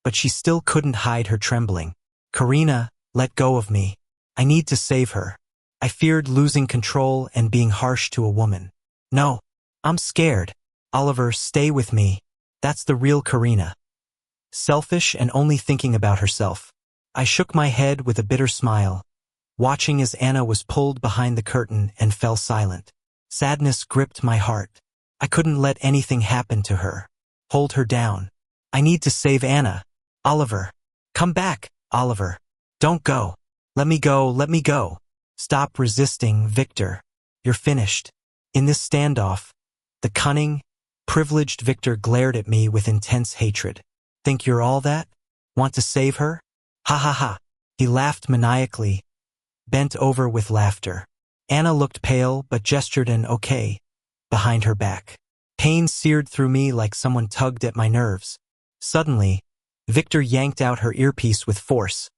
but she still couldn't hide her trembling. "Karina, let go of me. I need to save her." I feared losing control and being harsh to a woman. "No, I'm scared. Oliver, stay with me. That's the real Karina. Selfish and only thinking about herself." I shook my head with a bitter smile, watching as Anna was pulled behind the curtain and fell silent. Sadness gripped my heart. I couldn't let anything happen to her. Hold her down. I need to save Anna. "Oliver. Come back, Oliver. Don't go. Let me go, let me go. Stop resisting, Victor. You're finished." In this standoff, the cunning, privileged Victor glared at me with intense hatred. "Think you're all that? Want to save her? Ha ha ha. He laughed maniacally, bent over with laughter. Anna looked pale but gestured an okay behind her back. Pain seared through me like someone tugged at my nerves. Suddenly, Victor yanked out her earpiece with force,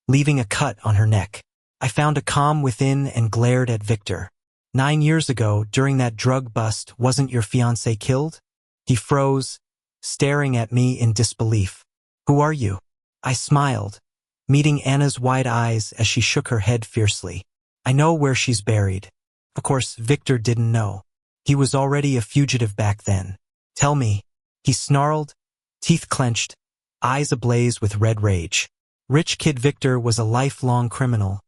leaving a cut on her neck. I found a calm within and glared at Victor. 9 years ago, during that drug bust, wasn't your fiancé killed? He froze, staring at me in disbelief. Who are you? I smiled, meeting Anna's wide eyes as she shook her head fiercely. I know where she's buried. Of course, Victor didn't know. He was already a fugitive back then. Tell me, he snarled, teeth clenched, eyes ablaze with red rage. Rich kid Victor was a lifelong criminal,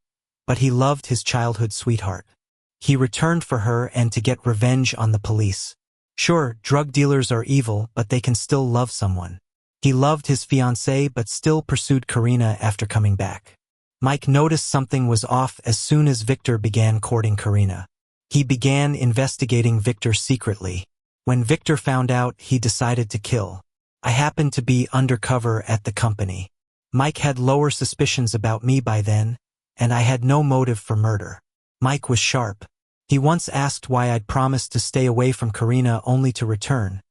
but he loved his childhood sweetheart. He returned for her and to get revenge on the police. Sure, drug dealers are evil, but they can still love someone. He loved his fiancée but still pursued Karina after coming back. Mike noticed something was off as soon as Victor began courting Karina. He began investigating Victor secretly. When Victor found out, he decided to kill. I happened to be undercover at the company. Mike had lower suspicions about me by then, and I had no motive for murder. Mike was sharp. He once asked why I'd promised to stay away from Karina only to return,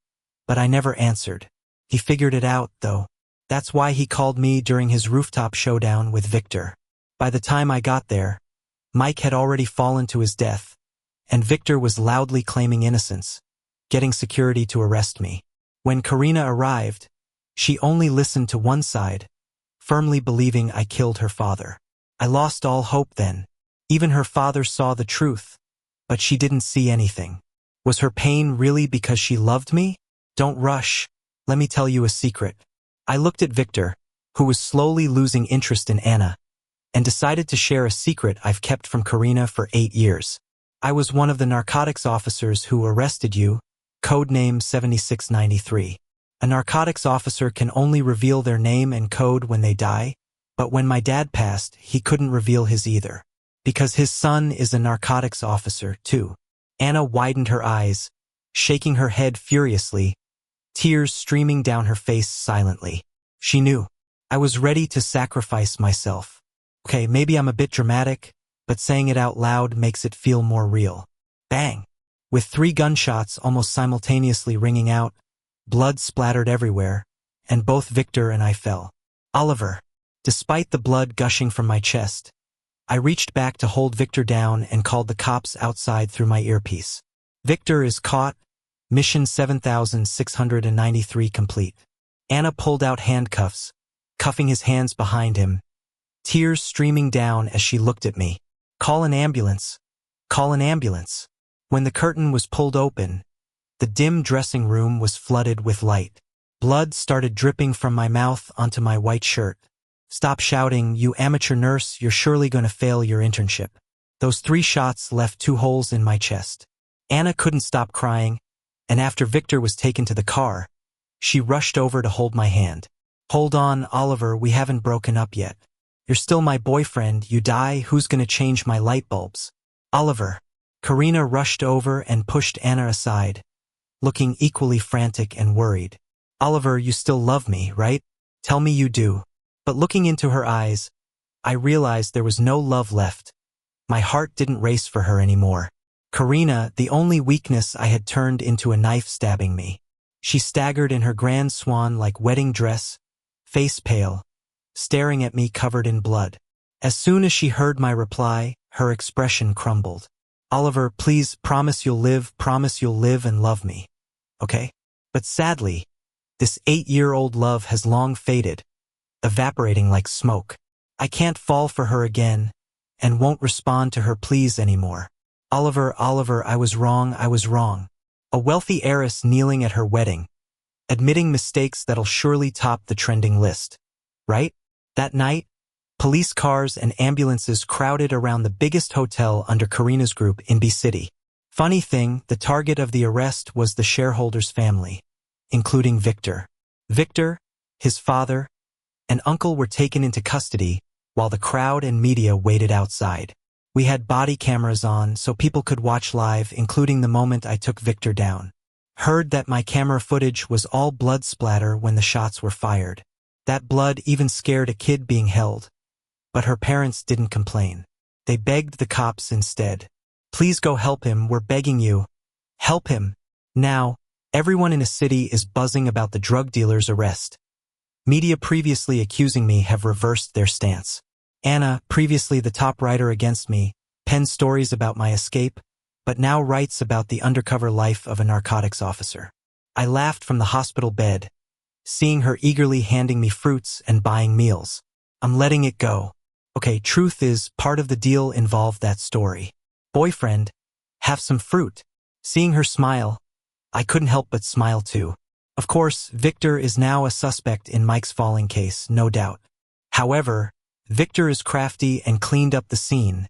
but I never answered. He figured it out, though. That's why he called me during his rooftop showdown with Victor. By the time I got there, Mike had already fallen to his death, and Victor was loudly claiming innocence, getting security to arrest me. When Karina arrived, she only listened to one side, firmly believing I killed her father. I lost all hope then. Even her father saw the truth, but she didn't see anything. Was her pain really because she loved me? Don't rush. Let me tell you a secret. I looked at Victor, who was slowly losing interest in Anna, and decided to share a secret I've kept from Karina for 8 years. I was one of the narcotics officers who arrested you, codename 7693. A narcotics officer can only reveal their name and code when they die, but when my dad passed, he couldn't reveal his either. Because his son is a narcotics officer, too. Anna widened her eyes, shaking her head furiously, tears streaming down her face silently. She knew. I was ready to sacrifice myself. Okay, maybe I'm a bit dramatic, but saying it out loud makes it feel more real. Bang! With 3 gunshots almost simultaneously ringing out, blood splattered everywhere, and both Victor and I fell. Oliver. Despite the blood gushing from my chest, I reached back to hold Victor down and called the cops outside through my earpiece. Victor is caught. Mission 7693 complete. Anna pulled out handcuffs, cuffing his hands behind him, tears streaming down as she looked at me. Call an ambulance. Call an ambulance. When the curtain was pulled open, the dim dressing room was flooded with light. Blood started dripping from my mouth onto my white shirt. Stop shouting, you amateur nurse, you're surely going to fail your internship. Those 3 shots left 2 holes in my chest. Anna couldn't stop crying, and after Victor was taken to the car, she rushed over to hold my hand. Hold on, Oliver, we haven't broken up yet. You're still my boyfriend, you die, who's going to change my light bulbs? Oliver. Karina rushed over and pushed Anna aside, looking equally frantic and worried. Oliver, you still love me, right? Tell me you do. But looking into her eyes, I realized there was no love left. My heart didn't race for her anymore. Karina, the only weakness I had turned into a knife stabbing me. She staggered in her grand swan-like wedding dress, face pale, staring at me covered in blood. As soon as she heard my reply, her expression crumbled. Oliver, please promise you'll live and love me. Okay? But sadly, this 8-year-old love has long faded, evaporating like smoke. I can't fall for her again, and won't respond to her pleas anymore. Oliver, I was wrong. A wealthy heiress kneeling at her wedding, admitting mistakes that'll surely top the trending list. Right? That night, police cars and ambulances crowded around the biggest hotel under Karina's group in B City. Funny thing, the target of the arrest was the shareholder's family, including Victor. Victor, his father, and uncle were taken into custody, while the crowd and media waited outside. We had body cameras on so people could watch live, including the moment I took Victor down. Heard that my camera footage was all blood splatter when the shots were fired. That blood even scared a kid being held. But her parents didn't complain. They begged the cops instead. Please go help him, we're begging you. Help him. Now, everyone in a city is buzzing about the drug dealer's arrest. Media previously accusing me have reversed their stance. Anna, previously the top writer against me, penned stories about my escape, but now writes about the undercover life of a narcotics officer. I laughed from the hospital bed, seeing her eagerly handing me fruits and buying meals. I'm letting it go. Okay, truth is, part of the deal involved that story. Boyfriend, have some fruit. Seeing her smile, I couldn't help but smile too. Of course, Victor is now a suspect in Mike's falling case, no doubt. However, Victor is crafty and cleaned up the scene,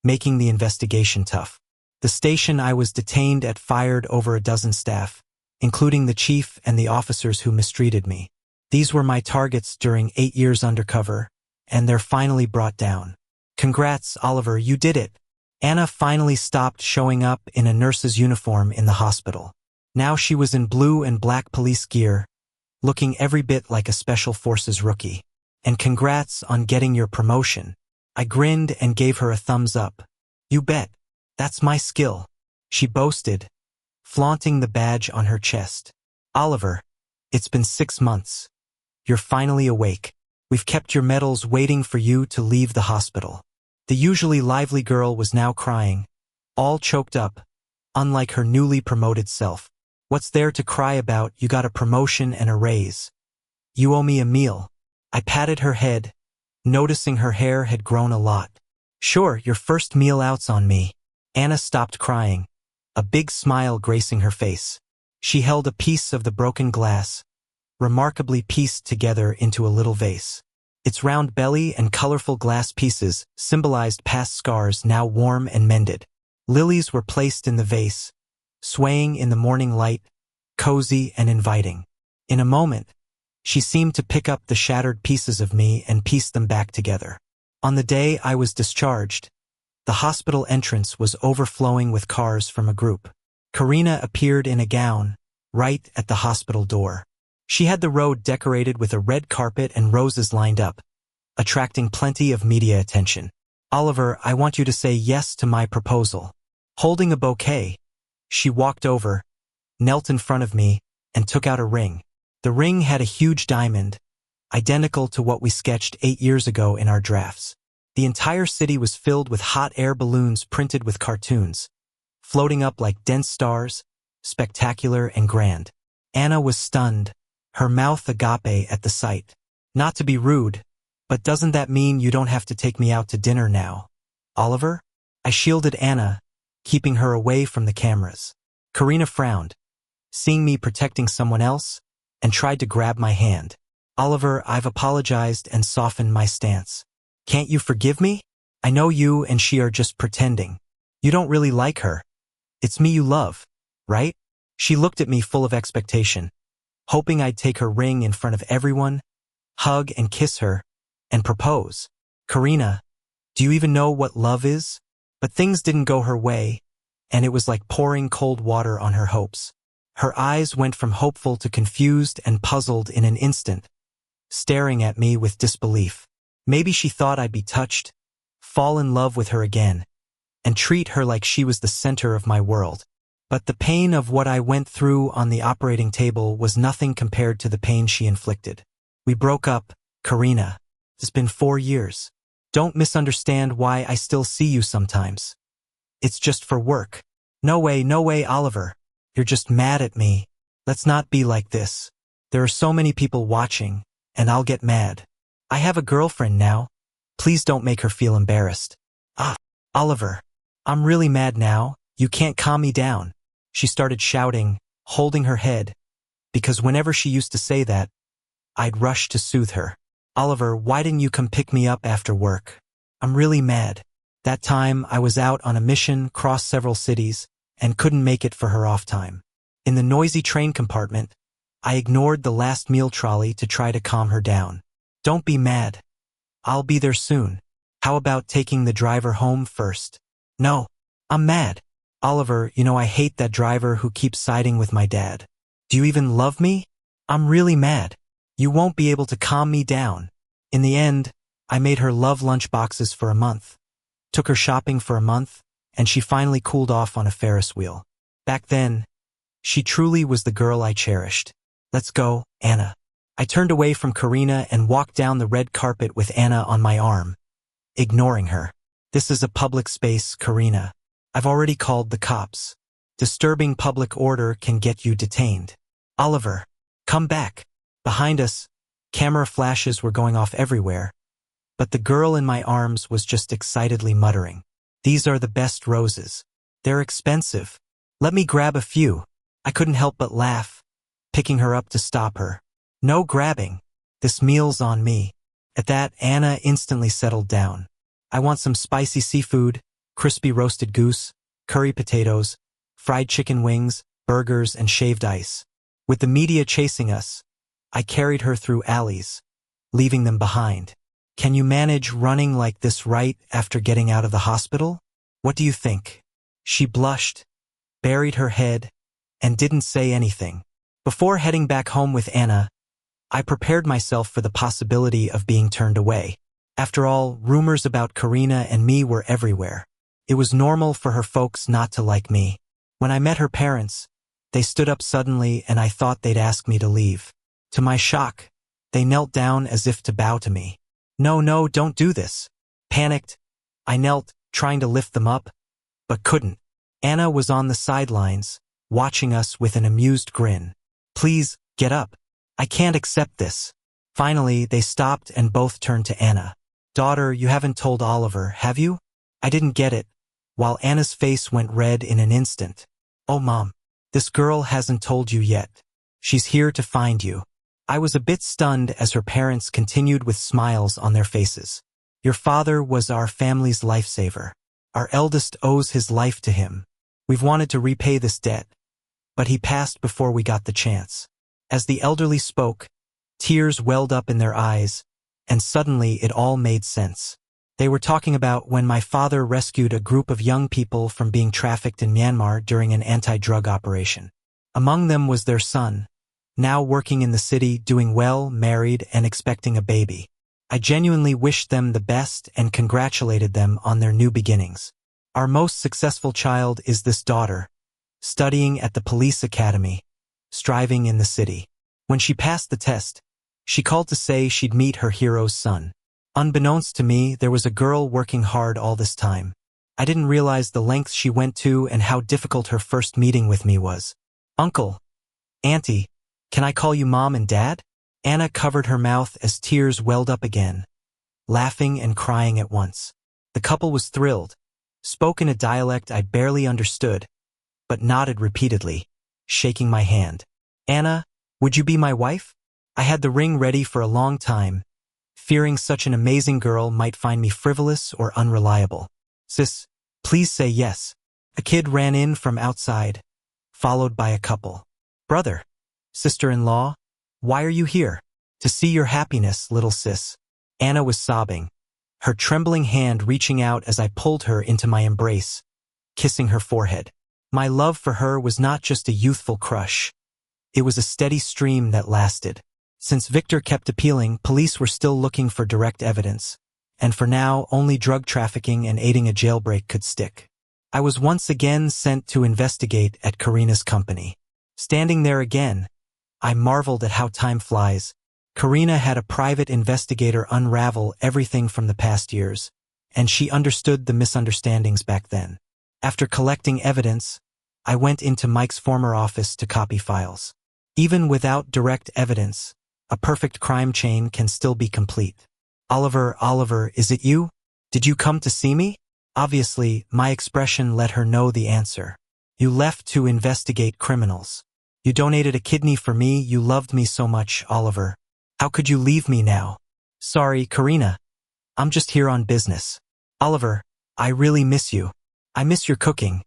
making the investigation tough. The station I was detained at fired over a dozen staff, including the chief and the officers who mistreated me. These were my targets during 8 years undercover, and they're finally brought down. Congrats, Oliver, you did it. Anna finally stopped showing up in a nurse's uniform in the hospital. Now she was in blue and black police gear, looking every bit like a Special Forces rookie. And congrats on getting your promotion. I grinned and gave her a thumbs up. You bet. That's my skill, she boasted, flaunting the badge on her chest. Oliver, it's been 6 months. You're finally awake. We've kept your medals waiting for you to leave the hospital. The usually lively girl was now crying, all choked up, unlike her newly promoted self. What's there to cry about? You got a promotion and a raise. You owe me a meal. I patted her head, noticing her hair had grown a lot. Sure, your first meal out's on me. Anna stopped crying, a big smile gracing her face. She held a piece of the broken glass, remarkably pieced together into a little vase. Its round belly and colorful glass pieces symbolized past scars now warm and mended. Lilies were placed in the vase, swaying in the morning light, cozy and inviting. In a moment, she seemed to pick up the shattered pieces of me and piece them back together. On the day I was discharged, the hospital entrance was overflowing with cars from a group. Karina appeared in a gown, right at the hospital door. She had the road decorated with a red carpet and roses lined up, attracting plenty of media attention. Oliver, I want you to say yes to my proposal. Holding a bouquet, she walked over, knelt in front of me, and took out a ring. The ring had a huge diamond, identical to what we sketched 8 years ago in our drafts. The entire city was filled with hot air balloons printed with cartoons, floating up like dense stars, spectacular and grand. Anna was stunned, her mouth agape at the sight. Not to be rude, but doesn't that mean you don't have to take me out to dinner now, Oliver? I shielded Anna, keeping her away from the cameras. Karina frowned, seeing me protecting someone else, and tried to grab my hand. Oliver, I've apologized and softened my stance. Can't you forgive me? I know you and she are just pretending. You don't really like her. It's me you love, right? She looked at me full of expectation, hoping I'd take her ring in front of everyone, hug and kiss her, and propose. Karina, do you even know what love is? But things didn't go her way, and it was like pouring cold water on her hopes. Her eyes went from hopeful to confused and puzzled in an instant, staring at me with disbelief. Maybe she thought I'd be touched, fall in love with her again, and treat her like she was the center of my world. But the pain of what I went through on the operating table was nothing compared to the pain she inflicted. We broke up, Karina. It's been 4 years. Don't misunderstand why I still see you sometimes. It's just for work. No way, Oliver. You're just mad at me. Let's not be like this. There are so many people watching, and I'll get mad. I have a girlfriend now. Please don't make her feel embarrassed. Oliver, I'm really mad now. You can't calm me down. She started shouting, holding her head, because whenever she used to say that, I'd rush to soothe her. Oliver, why didn't you come pick me up after work? I'm really mad. That time I was out on a mission, crossed several cities, and couldn't make it for her off time. In the noisy train compartment, I ignored the last meal trolley to try to calm her down. Don't be mad. I'll be there soon. How about taking the driver home first? No, I'm mad. Oliver, you know I hate that driver who keeps siding with my dad. Do you even love me? I'm really mad. You won't be able to calm me down. In the end, I made her love lunchboxes for a month, took her shopping for a month, and she finally cooled off on a Ferris wheel. Back then, she truly was the girl I cherished. Let's go, Anna. I turned away from Karina and walked down the red carpet with Anna on my arm, ignoring her. This is a public space, Karina. I've already called the cops. Disturbing public order can get you detained. Oliver, come back. Behind us, camera flashes were going off everywhere, but the girl in my arms was just excitedly muttering, "These are the best roses. They're expensive. Let me grab a few." I couldn't help but laugh, picking her up to stop her. "No grabbing. This meal's on me." At that, Anna instantly settled down. "I want some spicy seafood, crispy roasted goose, curry potatoes, fried chicken wings, burgers, and shaved ice." With the media chasing us, I carried her through alleys, leaving them behind. "Can you manage running like this right after getting out of the hospital? What do you think?" She blushed, buried her head, and didn't say anything. Before heading back home with Anna, I prepared myself for the possibility of being turned away. After all, rumors about Karina and me were everywhere. It was normal for her folks not to like me. When I met her parents, they stood up suddenly and I thought they'd ask me to leave. To my shock, they knelt down as if to bow to me. No, don't do this." Panicked, I knelt, trying to lift them up, but couldn't. Anna was on the sidelines, watching us with an amused grin. "Please, get up. I can't accept this." Finally, they stopped and both turned to Anna. "Daughter, you haven't told Oliver, have you?" I didn't get it, while Anna's face went red in an instant. "Oh, Mom, this girl hasn't told you yet. She's here to find you." I was a bit stunned as her parents continued with smiles on their faces. "Your father was our family's lifesaver. Our eldest owes his life to him. We've wanted to repay this debt, but he passed before we got the chance." As the elderly spoke, tears welled up in their eyes, and suddenly it all made sense. They were talking about when my father rescued a group of young people from being trafficked in Myanmar during an anti-drug operation. Among them was their son, now working in the city, doing well, married, and expecting a baby. I genuinely wished them the best and congratulated them on their new beginnings. Our most successful child is this daughter, studying at the police academy, striving in the city. When she passed the test, she called to say she'd meet her hero's son. Unbeknownst to me, there was a girl working hard all this time. I didn't realize the lengths she went to and how difficult her first meeting with me was. "Uncle, Auntie, can I call you Mom and Dad?" Anna covered her mouth as tears welled up again, laughing and crying at once. The couple was thrilled, spoke in a dialect I barely understood, but nodded repeatedly, shaking my hand. "Anna, would you be my wife?" I had the ring ready for a long time, fearing such an amazing girl might find me frivolous or unreliable. "Sis, please say yes." A kid ran in from outside, followed by a couple. "Brother, sister-in-law, why are you here?" "To see your happiness, little sis." Anna was sobbing, her trembling hand reaching out as I pulled her into my embrace, kissing her forehead. My love for her was not just a youthful crush. It was a steady stream that lasted. Since Victor kept appealing, police were still looking for direct evidence, and for now, only drug trafficking and aiding a jailbreak could stick. I was once again sent to investigate at Karina's company. Standing there again, I marveled at how time flies. Karina had a private investigator unravel everything from the past years, and she understood the misunderstandings back then. After collecting evidence, I went into Mike's former office to copy files. Even without direct evidence, a perfect crime chain can still be complete. Oliver, is it you? Did you come to see me?" Obviously, my expression let her know the answer. "You left to investigate criminals. You donated a kidney for me. You loved me so much, Oliver. How could you leave me now?" "Sorry, Karina. I'm just here on business." "Oliver, I really miss you. I miss your cooking.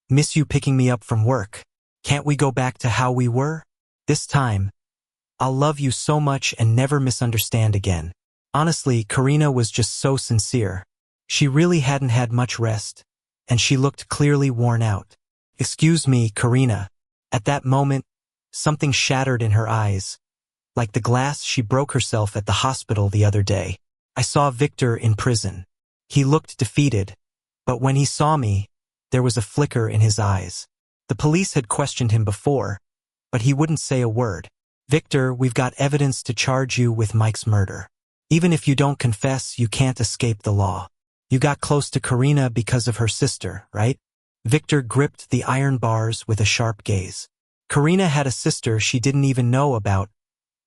Miss you picking me up from work. Can't we go back to how we were? This time, I'll love you so much and never misunderstand again." Honestly, Karina was just so sincere. She really hadn't had much rest, and she looked clearly worn out. "Excuse me, Karina." At that moment, something shattered in her eyes, like the glass she broke herself at the hospital the other day. I saw Victor in prison. He looked defeated, but when he saw me, there was a flicker in his eyes. The police had questioned him before, but he wouldn't say a word. "Victor, we've got evidence to charge you with Mike's murder. Even if you don't confess, you can't escape the law. You got close to Karina because of her sister, right?" Victor gripped the iron bars with a sharp gaze. Karina had a sister she didn't even know about,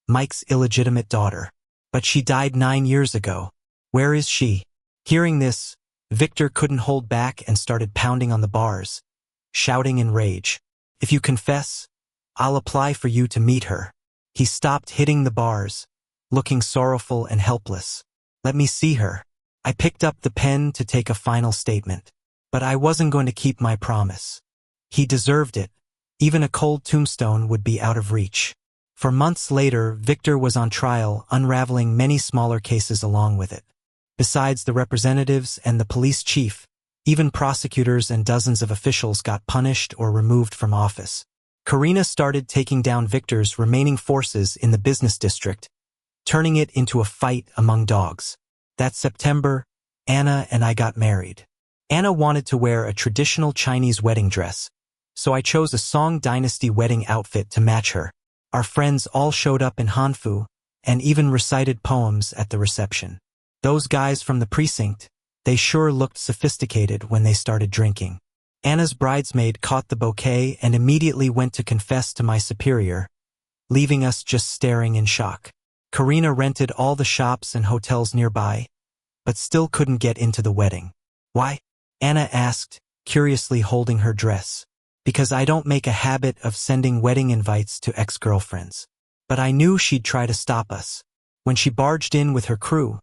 Mike's illegitimate daughter. But she died 9 years ago. Where is she? Hearing this, Victor couldn't hold back and started pounding on the bars, shouting in rage. "If you confess, I'll apply for you to meet her." He stopped hitting the bars, looking sorrowful and helpless. "Let me see her." I picked up the pen to take a final statement. But I wasn't going to keep my promise. He deserved it. Even a cold tombstone would be out of reach. For months later, Victor was on trial, unraveling many smaller cases along with it. Besides the representatives and the police chief, even prosecutors and dozens of officials got punished or removed from office. Karina started taking down Victor's remaining forces in the business district, turning it into a fight among dogs. That September, Anna and I got married. Anna wanted to wear a traditional Chinese wedding dress, so I chose a Song Dynasty wedding outfit to match her. Our friends all showed up in Hanfu and even recited poems at the reception. Those guys from the precinct, they sure looked sophisticated when they started drinking. Anna's bridesmaid caught the bouquet and immediately went to confess to my superior, leaving us just staring in shock. Karina rented all the shops and hotels nearby, but still couldn't get into the wedding. "Why?" Anna asked, curiously holding her dress. "Because I don't make a habit of sending wedding invites to ex-girlfriends." But I knew she'd try to stop us. When she barged in with her crew,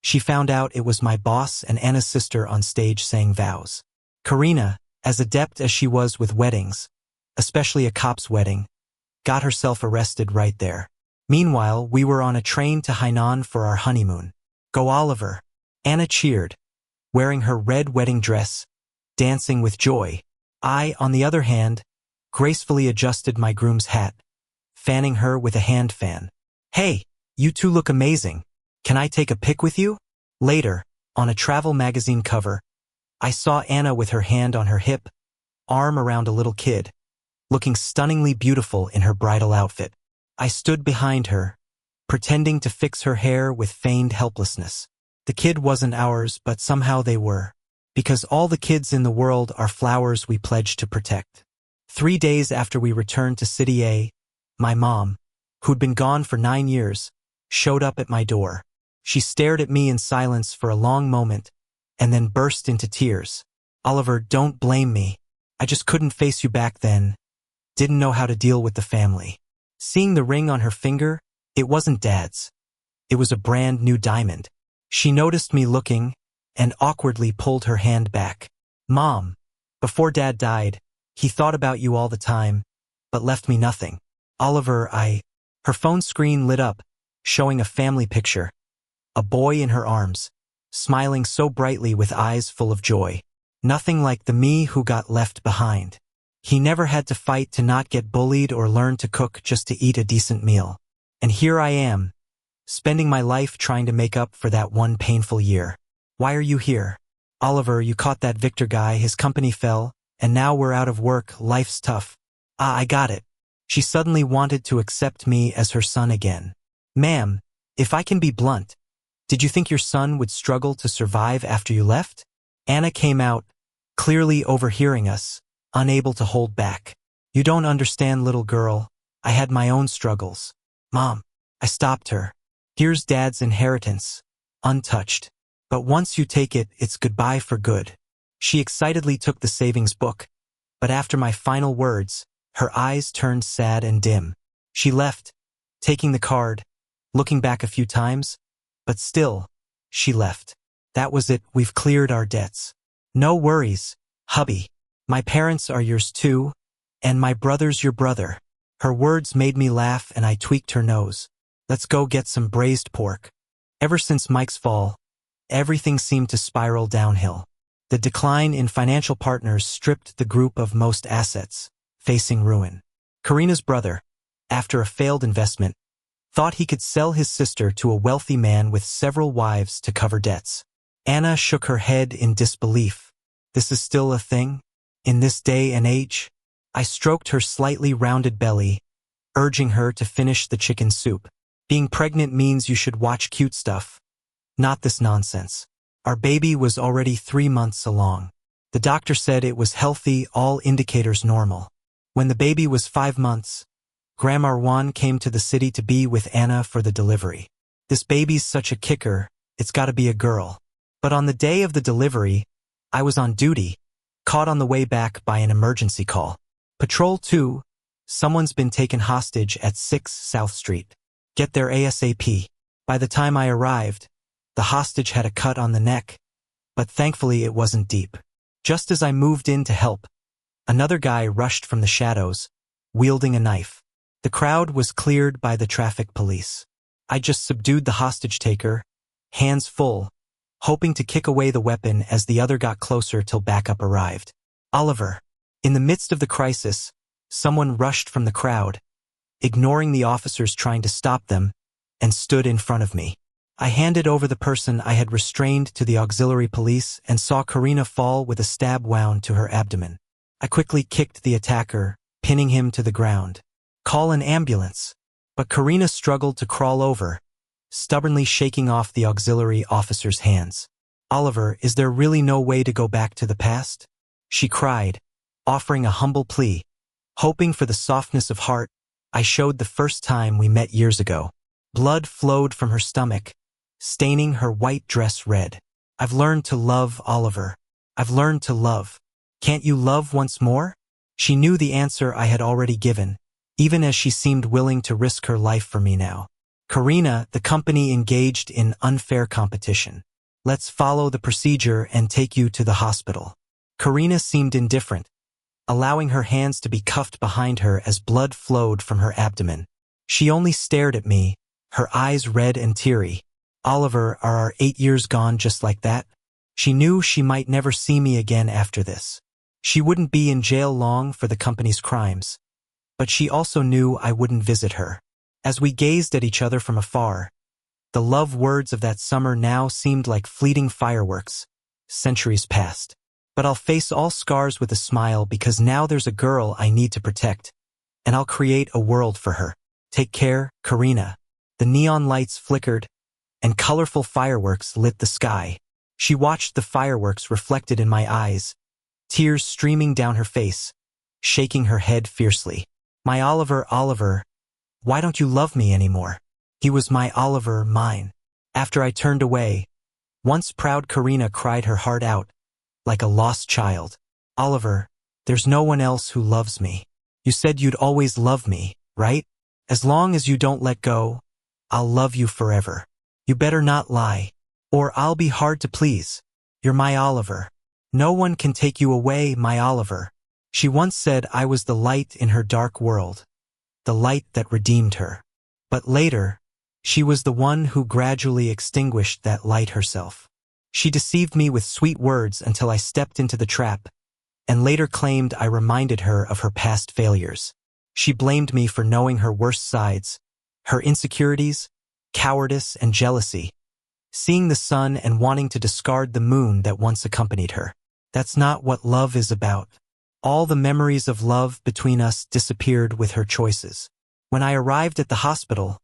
she found out it was my boss and Anna's sister on stage saying vows. Karina, as adept as she was with weddings, especially a cop's wedding, got herself arrested right there. Meanwhile, we were on a train to Hainan for our honeymoon. "Go Oliver!" Anna cheered, wearing her red wedding dress, dancing with joy. I, on the other hand, gracefully adjusted my groom's hat, fanning her with a hand fan. "Hey, you two look amazing. Can I take a pic with you?" Later, on a travel magazine cover, I saw Anna with her hand on her hip, arm around a little kid, looking stunningly beautiful in her bridal outfit. I stood behind her, pretending to fix her hair with feigned helplessness. The kid wasn't ours, but somehow they were, because all the kids in the world are flowers we pledge to protect. 3 days after we returned to City A, my mom, who'd been gone for 9 years, showed up at my door. She stared at me in silence for a long moment, and then burst into tears. "Oliver, don't blame me. I just couldn't face you back then. Didn't know how to deal with the family." Seeing the ring on her finger, it wasn't Dad's. It was a brand new diamond. She noticed me looking and awkwardly pulled her hand back. "Mom, before Dad died, he thought about you all the time, but left me nothing. Oliver, Her phone screen lit up, showing a family picture. A boy in her arms, smiling so brightly with eyes full of joy. Nothing like the me who got left behind. He never had to fight to not get bullied or learn to cook just to eat a decent meal. And here I am, spending my life trying to make up for that one painful year. Why are you here? Oliver, you caught that Victor guy, his company fell, and now we're out of work, life's tough. I got it." She suddenly wanted to accept me as her son again. "Ma'am, if I can be blunt, did you think your son would struggle to survive after you left?" Anna came out, clearly overhearing us, unable to hold back. "You don't understand, little girl. I had my own struggles." "Mom," I stopped her. "Here's Dad's inheritance, untouched. But once you take it, it's goodbye for good." She excitedly took the savings book, but after my final words, her eyes turned sad and dim. She left, taking the card, looking back a few times, but still, she left. "That was it, we've cleared our debts." "No worries, hubby. My parents are yours too, and my brother's your brother." Her words made me laugh and I tweaked her nose. "Let's go get some braised pork." Ever since Mike's fall, everything seemed to spiral downhill. The decline in financial partners stripped the group of most assets, facing ruin. Karina's brother, after a failed investment, Thought he could sell his sister to a wealthy man with several wives to cover debts. Anna shook her head in disbelief. This is still a thing? In this day and age? I stroked her slightly rounded belly, urging her to finish the chicken soup. Being pregnant means you should watch cute stuff. Not this nonsense. Our baby was already 3 months along. The doctor said it was healthy, all indicators normal. When the baby was 5 months, Grandma Juan came to the city to be with Anna for the delivery. This baby's such a kicker, it's gotta be a girl. But on the day of the delivery, I was on duty, caught on the way back by an emergency call. Patrol 2, someone's been taken hostage at 6 South Street. Get there ASAP. By the time I arrived, the hostage had a cut on the neck, but thankfully it wasn't deep. Just as I moved in to help, another guy rushed from the shadows, wielding a knife. The crowd was cleared by the traffic police. I just subdued the hostage-taker, hands full, hoping to kick away the weapon as the other got closer till backup arrived. Oliver. In the midst of the crisis, someone rushed from the crowd, ignoring the officers trying to stop them, and stood in front of me. I handed over the person I had restrained to the auxiliary police and saw Karina fall with a stab wound to her abdomen. I quickly kicked the attacker, pinning him to the ground. Call an ambulance. But Karina struggled to crawl over, stubbornly shaking off the auxiliary officer's hands. Oliver, is there really no way to go back to the past? She cried, offering a humble plea. Hoping for the softness of heart I showed the first time we met years ago. Blood flowed from her stomach, staining her white dress red. I've learned to love, Oliver. I've learned to love. Can't you love once more? She knew the answer I had already given, even as she seemed willing to risk her life for me now. Karina, the company engaged in unfair competition. Let's follow the procedure and take you to the hospital. Karina seemed indifferent, allowing her hands to be cuffed behind her as blood flowed from her abdomen. She only stared at me, her eyes red and teary. Oliver, are our 8 years gone just like that? She knew she might never see me again after this. She wouldn't be in jail long for the company's crimes. But she also knew I wouldn't visit her. As we gazed at each other from afar, the love words of that summer now seemed like fleeting fireworks, centuries past. But I'll face all scars with a smile because now there's a girl I need to protect, and I'll create a world for her. Take care, Karina. The neon lights flickered, and colorful fireworks lit the sky. She watched the fireworks reflected in my eyes, tears streaming down her face, shaking her head fiercely. My Oliver, Oliver, why don't you love me anymore? He was my Oliver, mine. After I turned away, once proud Karina cried her heart out, like a lost child. Oliver, there's no one else who loves me. You said you'd always love me, right? As long as you don't let go, I'll love you forever. You better not lie, or I'll be hard to please. You're my Oliver. No one can take you away, my Oliver. She once said I was the light in her dark world, the light that redeemed her. But later, she was the one who gradually extinguished that light herself. She deceived me with sweet words until I stepped into the trap, and later claimed I reminded her of her past failures. She blamed me for knowing her worst sides, her insecurities, cowardice, and jealousy, seeing the sun and wanting to discard the moon that once accompanied her. That's not what love is about. All the memories of love between us disappeared with her choices. When I arrived at the hospital,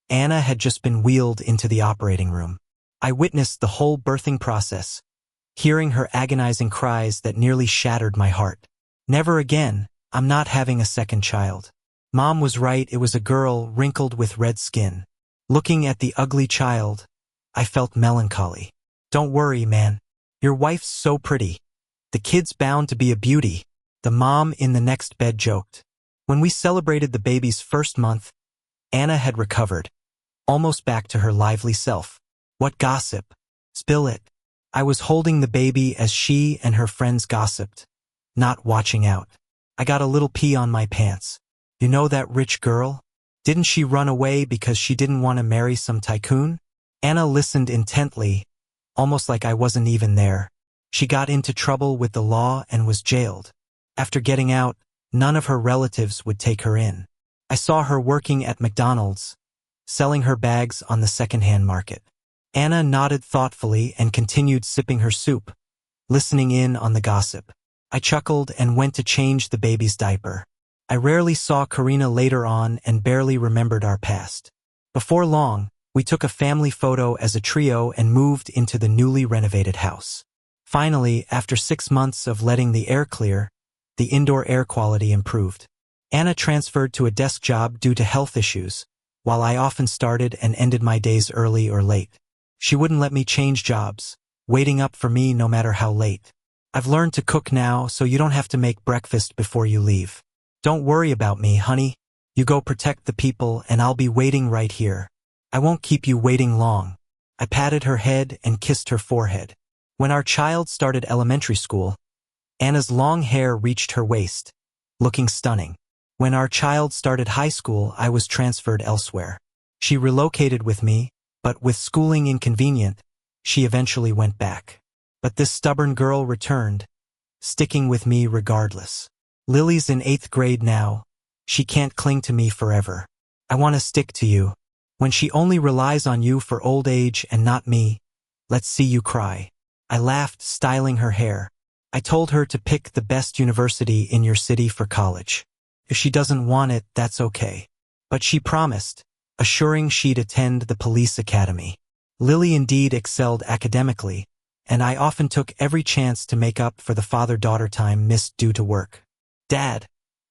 Anna had just been wheeled into the operating room. I witnessed the whole birthing process, hearing her agonizing cries that nearly shattered my heart. Never again, I'm not having a second child. Mom was right, it was a girl wrinkled with red skin. Looking at the ugly child, I felt melancholy. Don't worry, man. Your wife's so pretty. The kid's bound to be a beauty, the mom in the next bed joked. When we celebrated the baby's first month, Anna had recovered, almost back to her lively self. What gossip? Spill it. I was holding the baby as she and her friends gossiped, not watching out. I got a little pee on my pants. You know that rich girl? Didn't she run away because she didn't want to marry some tycoon? Anna listened intently, almost like I wasn't even there. She got into trouble with the law and was jailed. After getting out, none of her relatives would take her in. I saw her working at McDonald's, selling her bags on the second-hand market. Anna nodded thoughtfully and continued sipping her soup, listening in on the gossip. I chuckled and went to change the baby's diaper. I rarely saw Karina later on and barely remembered our past. Before long, we took a family photo as a trio and moved into the newly renovated house. Finally, after 6 months of letting the air clear, the indoor air quality improved. Anna transferred to a desk job due to health issues, while I often started and ended my days early or late. She wouldn't let me change jobs, waiting up for me no matter how late. I've learned to cook now, so you don't have to make breakfast before you leave. Don't worry about me, honey. You go protect the people and I'll be waiting right here. I won't keep you waiting long. I patted her head and kissed her forehead. When our child started elementary school, Anna's long hair reached her waist, looking stunning. When our child started high school, I was transferred elsewhere. She relocated with me, but with schooling inconvenient, she eventually went back. But this stubborn girl returned, sticking with me regardless. Lily's in 8th grade now. She can't cling to me forever. I want to stick to you. When she only relies on you for old age and not me, let's see you cry. I laughed, styling her hair. I told her to pick the best university in your city for college. If she doesn't want it, that's okay. But she promised, assuring she'd attend the police academy. Lily indeed excelled academically, and I often took every chance to make up for the father-daughter time missed due to work. Dad,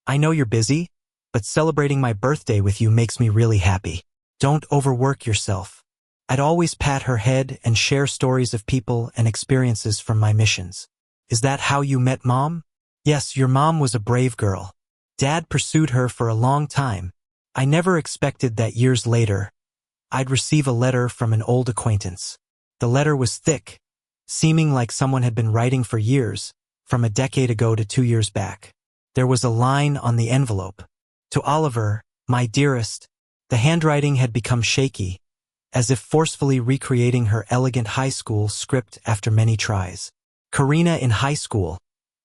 I know you're busy, but celebrating my birthday with you makes me really happy. Don't overwork yourself. I'd always pat her head and share stories of people and experiences from my missions. Is that how you met Mom? Yes, your mom was a brave girl. Dad pursued her for a long time. I never expected that years later, I'd receive a letter from an old acquaintance. The letter was thick, seeming like someone had been writing for years, from a decade ago to 2 years back. There was a line on the envelope. To Oliver, my dearest. The handwriting had become shaky, as if forcefully recreating her elegant high school script after many tries. Karina in high school.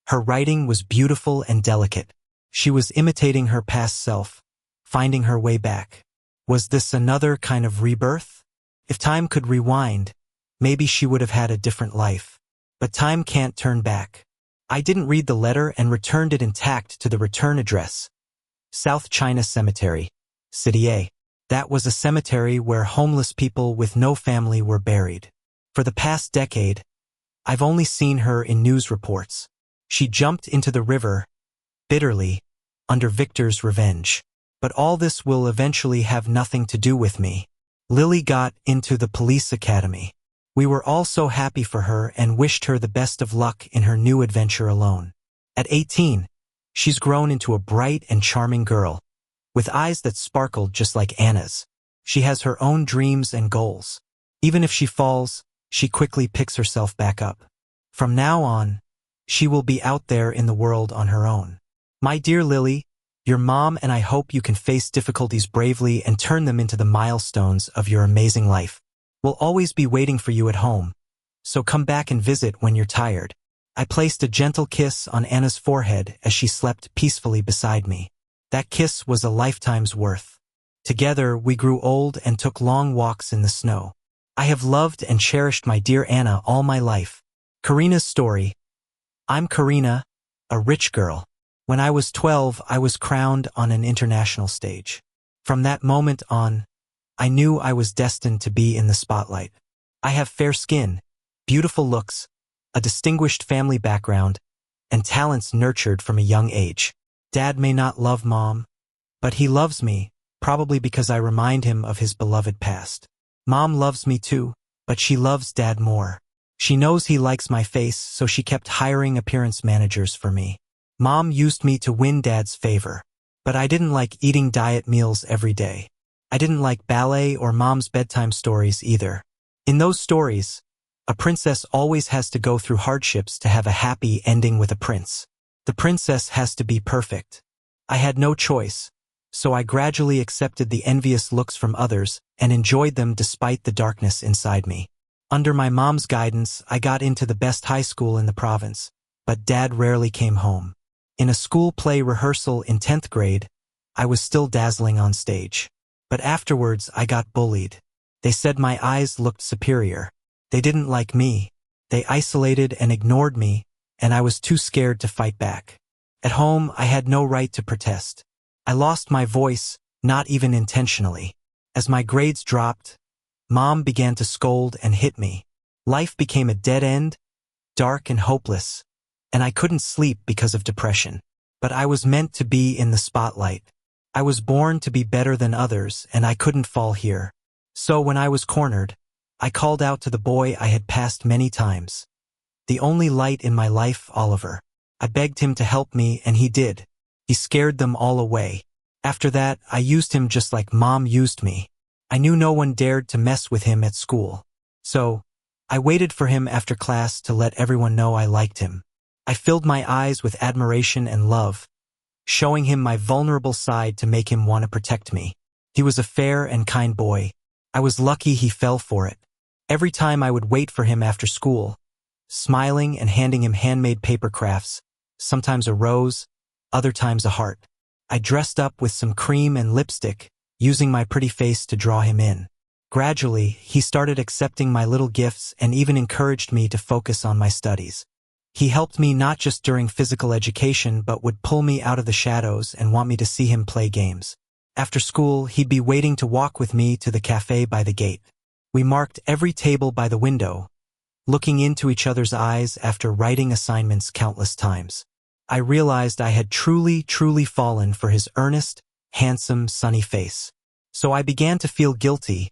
Her writing was beautiful and delicate. She was imitating her past self, finding her way back. Was this another kind of rebirth? If time could rewind, maybe she would have had a different life. But time can't turn back. I didn't read the letter and returned it intact to the return address. South China Cemetery, City A. That was a cemetery where homeless people with no family were buried. For the past decade, I've only seen her in news reports. She jumped into the river, bitterly, under Victor's revenge. But all this will eventually have nothing to do with me. Lily got into the police academy. We were all so happy for her and wished her the best of luck in her new adventure alone. At 18, she's grown into a bright and charming girl, with eyes that sparkled just like Anna's. She has her own dreams and goals. Even if she falls, she quickly picks herself back up. From now on, she will be out there in the world on her own. My dear Lily, your mom and I hope you can face difficulties bravely and turn them into the milestones of your amazing life. We'll always be waiting for you at home, so come back and visit when you're tired. I placed a gentle kiss on Anna's forehead as she slept peacefully beside me. That kiss was a lifetime's worth. Together, we grew old and took long walks in the snow. I have loved and cherished my dear Anna all my life. Karina's story. I'm Karina, a rich girl. When I was 12, I was crowned on an international stage. From that moment on, I knew I was destined to be in the spotlight. I have fair skin, beautiful looks, a distinguished family background, and talents nurtured from a young age. Dad may not love Mom, but he loves me, probably because I remind him of his beloved past. Mom loves me too, but she loves Dad more. She knows he likes my face, so she kept hiring appearance managers for me. Mom used me to win Dad's favor, but I didn't like eating diet meals every day. I didn't like ballet or Mom's bedtime stories either. In those stories, a princess always has to go through hardships to have a happy ending with a prince. The princess has to be perfect. I had no choice, so I gradually accepted the envious looks from others and enjoyed them despite the darkness inside me. Under my mom's guidance, I got into the best high school in the province, but Dad rarely came home. In a school play rehearsal in 10th grade, I was still dazzling on stage. But afterwards I got bullied. They said my eyes looked superior. They didn't like me. They isolated and ignored me, and I was too scared to fight back. At home, I had no right to protest. I lost my voice, not even intentionally. As my grades dropped, Mom began to scold and hit me. Life became a dead end, dark and hopeless, and I couldn't sleep because of depression. But I was meant to be in the spotlight. I was born to be better than others, and I couldn't fall here. So when I was cornered, I called out to the boy I had passed many times. The only light in my life, Oliver. I begged him to help me, and he did. He scared them all away. After that, I used him just like Mom used me. I knew no one dared to mess with him at school. So, I waited for him after class to let everyone know I liked him. I filled my eyes with admiration and love, showing him my vulnerable side to make him want to protect me. He was a fair and kind boy. I was lucky he fell for it. Every time I would wait for him after school, smiling and handing him handmade paper crafts, sometimes a rose, other times a heart. I dressed up with some cream and lipstick, using my pretty face to draw him in. Gradually, he started accepting my little gifts and even encouraged me to focus on my studies. He helped me not just during physical education but would pull me out of the shadows and want me to see him play games. After school, he'd be waiting to walk with me to the cafe by the gate. We marked every table by the window, looking into each other's eyes after writing assignments countless times. I realized I had truly fallen for his earnest, handsome, sunny face. So I began to feel guilty,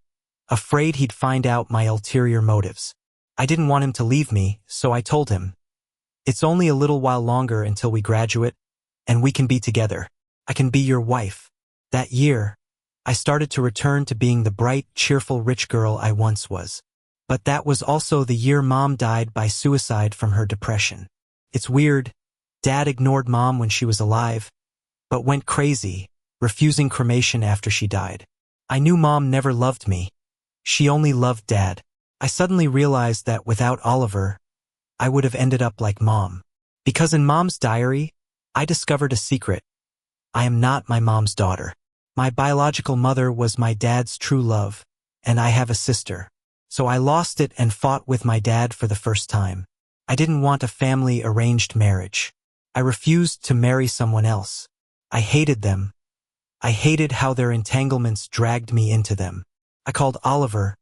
afraid he'd find out my ulterior motives. I didn't want him to leave me, so I told him, "It's only a little while longer until we graduate, and we can be together. I can be your wife." That year, I started to return to being the bright, cheerful rich girl I once was. But that was also the year Mom died by suicide from her depression. It's weird. Dad ignored Mom when she was alive, but went crazy, refusing cremation after she died. I knew Mom never loved me. She only loved Dad. I suddenly realized that without Oliver, I would have ended up like Mom. Because in Mom's diary, I discovered a secret. I am not my mom's daughter. My biological mother was my dad's true love, and I have a sister. So I lost it and fought with my dad for the first time. I didn't want a family arranged marriage. I refused to marry someone else. I hated them. I hated how their entanglements dragged me into them. I called Oliver,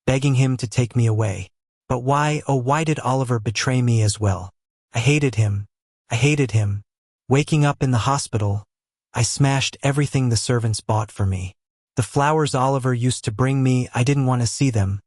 begging him to take me away. But why, oh why did Oliver betray me as well? I hated him. I hated him. Waking up in the hospital, I smashed everything the servants bought for me. The flowers Oliver used to bring me, I didn't want to see them.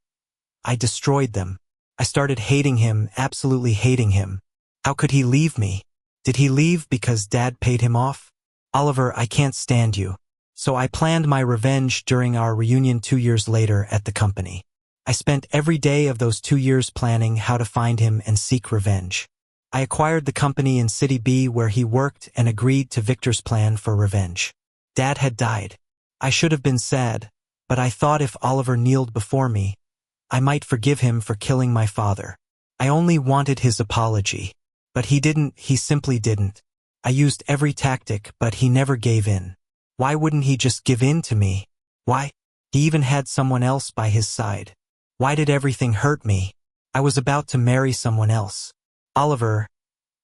I destroyed them. I started hating him, absolutely hating him. How could he leave me? Did he leave because Dad paid him off? Oliver, I can't stand you. So I planned my revenge during our reunion 2 years later at the company. I spent every day of those 2 years planning how to find him and seek revenge. I acquired the company in City B where he worked and agreed to Victor's plan for revenge. Dad had died. I should have been sad, but I thought if Oliver kneeled before me, I might forgive him for killing my father. I only wanted his apology. But he didn't, he simply didn't. I used every tactic, but he never gave in. Why wouldn't he just give in to me? Why? He even had someone else by his side. Why did everything hurt me? I was about to marry someone else. Oliver,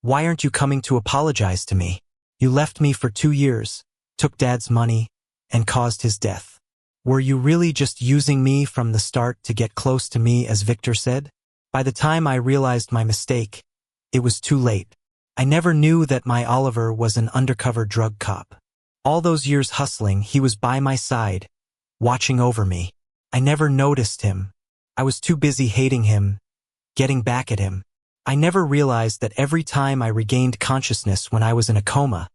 why aren't you coming to apologize to me? You left me for 2 years, took Dad's money, and caused his death. Were you really just using me from the start to get close to me, as Victor said? By the time I realized my mistake, it was too late. I never knew that my Oliver was an undercover drug cop. All those years hustling, he was by my side, watching over me. I never noticed him. I was too busy hating him, getting back at him. I never realized that every time I regained consciousness when I was in a coma,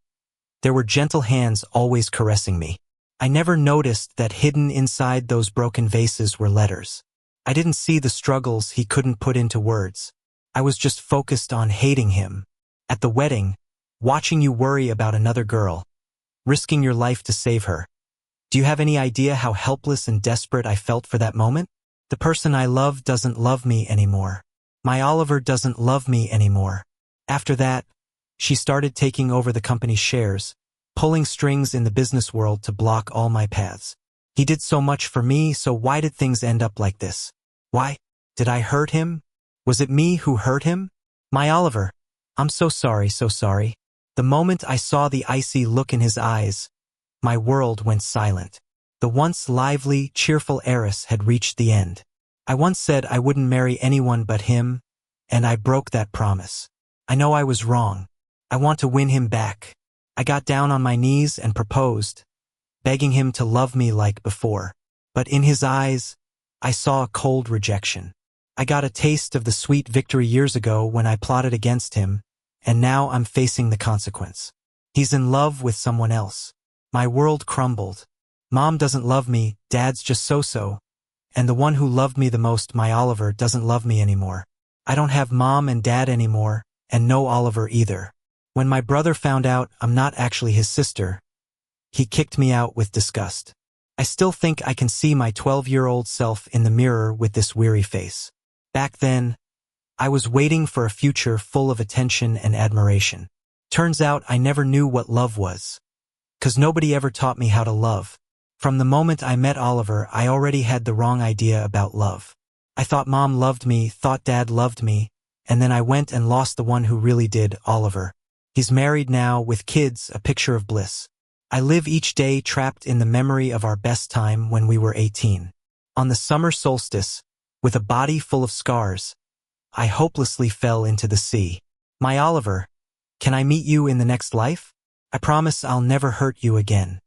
there were gentle hands always caressing me. I never noticed that hidden inside those broken vases were letters. I didn't see the struggles he couldn't put into words. I was just focused on hating him. At the wedding, watching you worry about another girl, risking your life to save her. Do you have any idea how helpless and desperate I felt for that moment? The person I love doesn't love me anymore. My Oliver doesn't love me anymore. After that, she started taking over the company's shares, pulling strings in the business world to block all my paths. He did so much for me, so why did things end up like this? Why? Did I hurt him? Was it me who hurt him? My Oliver, I'm so sorry, so sorry. The moment I saw the icy look in his eyes, my world went silent. The once lively, cheerful heiress had reached the end. I once said I wouldn't marry anyone but him, and I broke that promise. I know I was wrong. I want to win him back. I got down on my knees and proposed, begging him to love me like before. But in his eyes, I saw a cold rejection. I got a taste of the sweet victory years ago when I plotted against him, and now I'm facing the consequence. He's in love with someone else. My world crumbled. Mom doesn't love me, Dad's just so-so, and the one who loved me the most, my Oliver, doesn't love me anymore. I don't have Mom and Dad anymore, and no Oliver either. When my brother found out I'm not actually his sister, he kicked me out with disgust. I still think I can see my 12-year-old self in the mirror with this weary face. Back then, I was waiting for a future full of attention and admiration. Turns out I never knew what love was, 'cause nobody ever taught me how to love. From the moment I met Oliver, I already had the wrong idea about love. I thought Mom loved me, thought Dad loved me, and then I went and lost the one who really did, Oliver. He's married now, with kids, a picture of bliss. I live each day trapped in the memory of our best time when we were 18. On the summer solstice, with a body full of scars, I hopelessly fell into the sea. My Oliver, can I meet you in the next life? I promise I'll never hurt you again.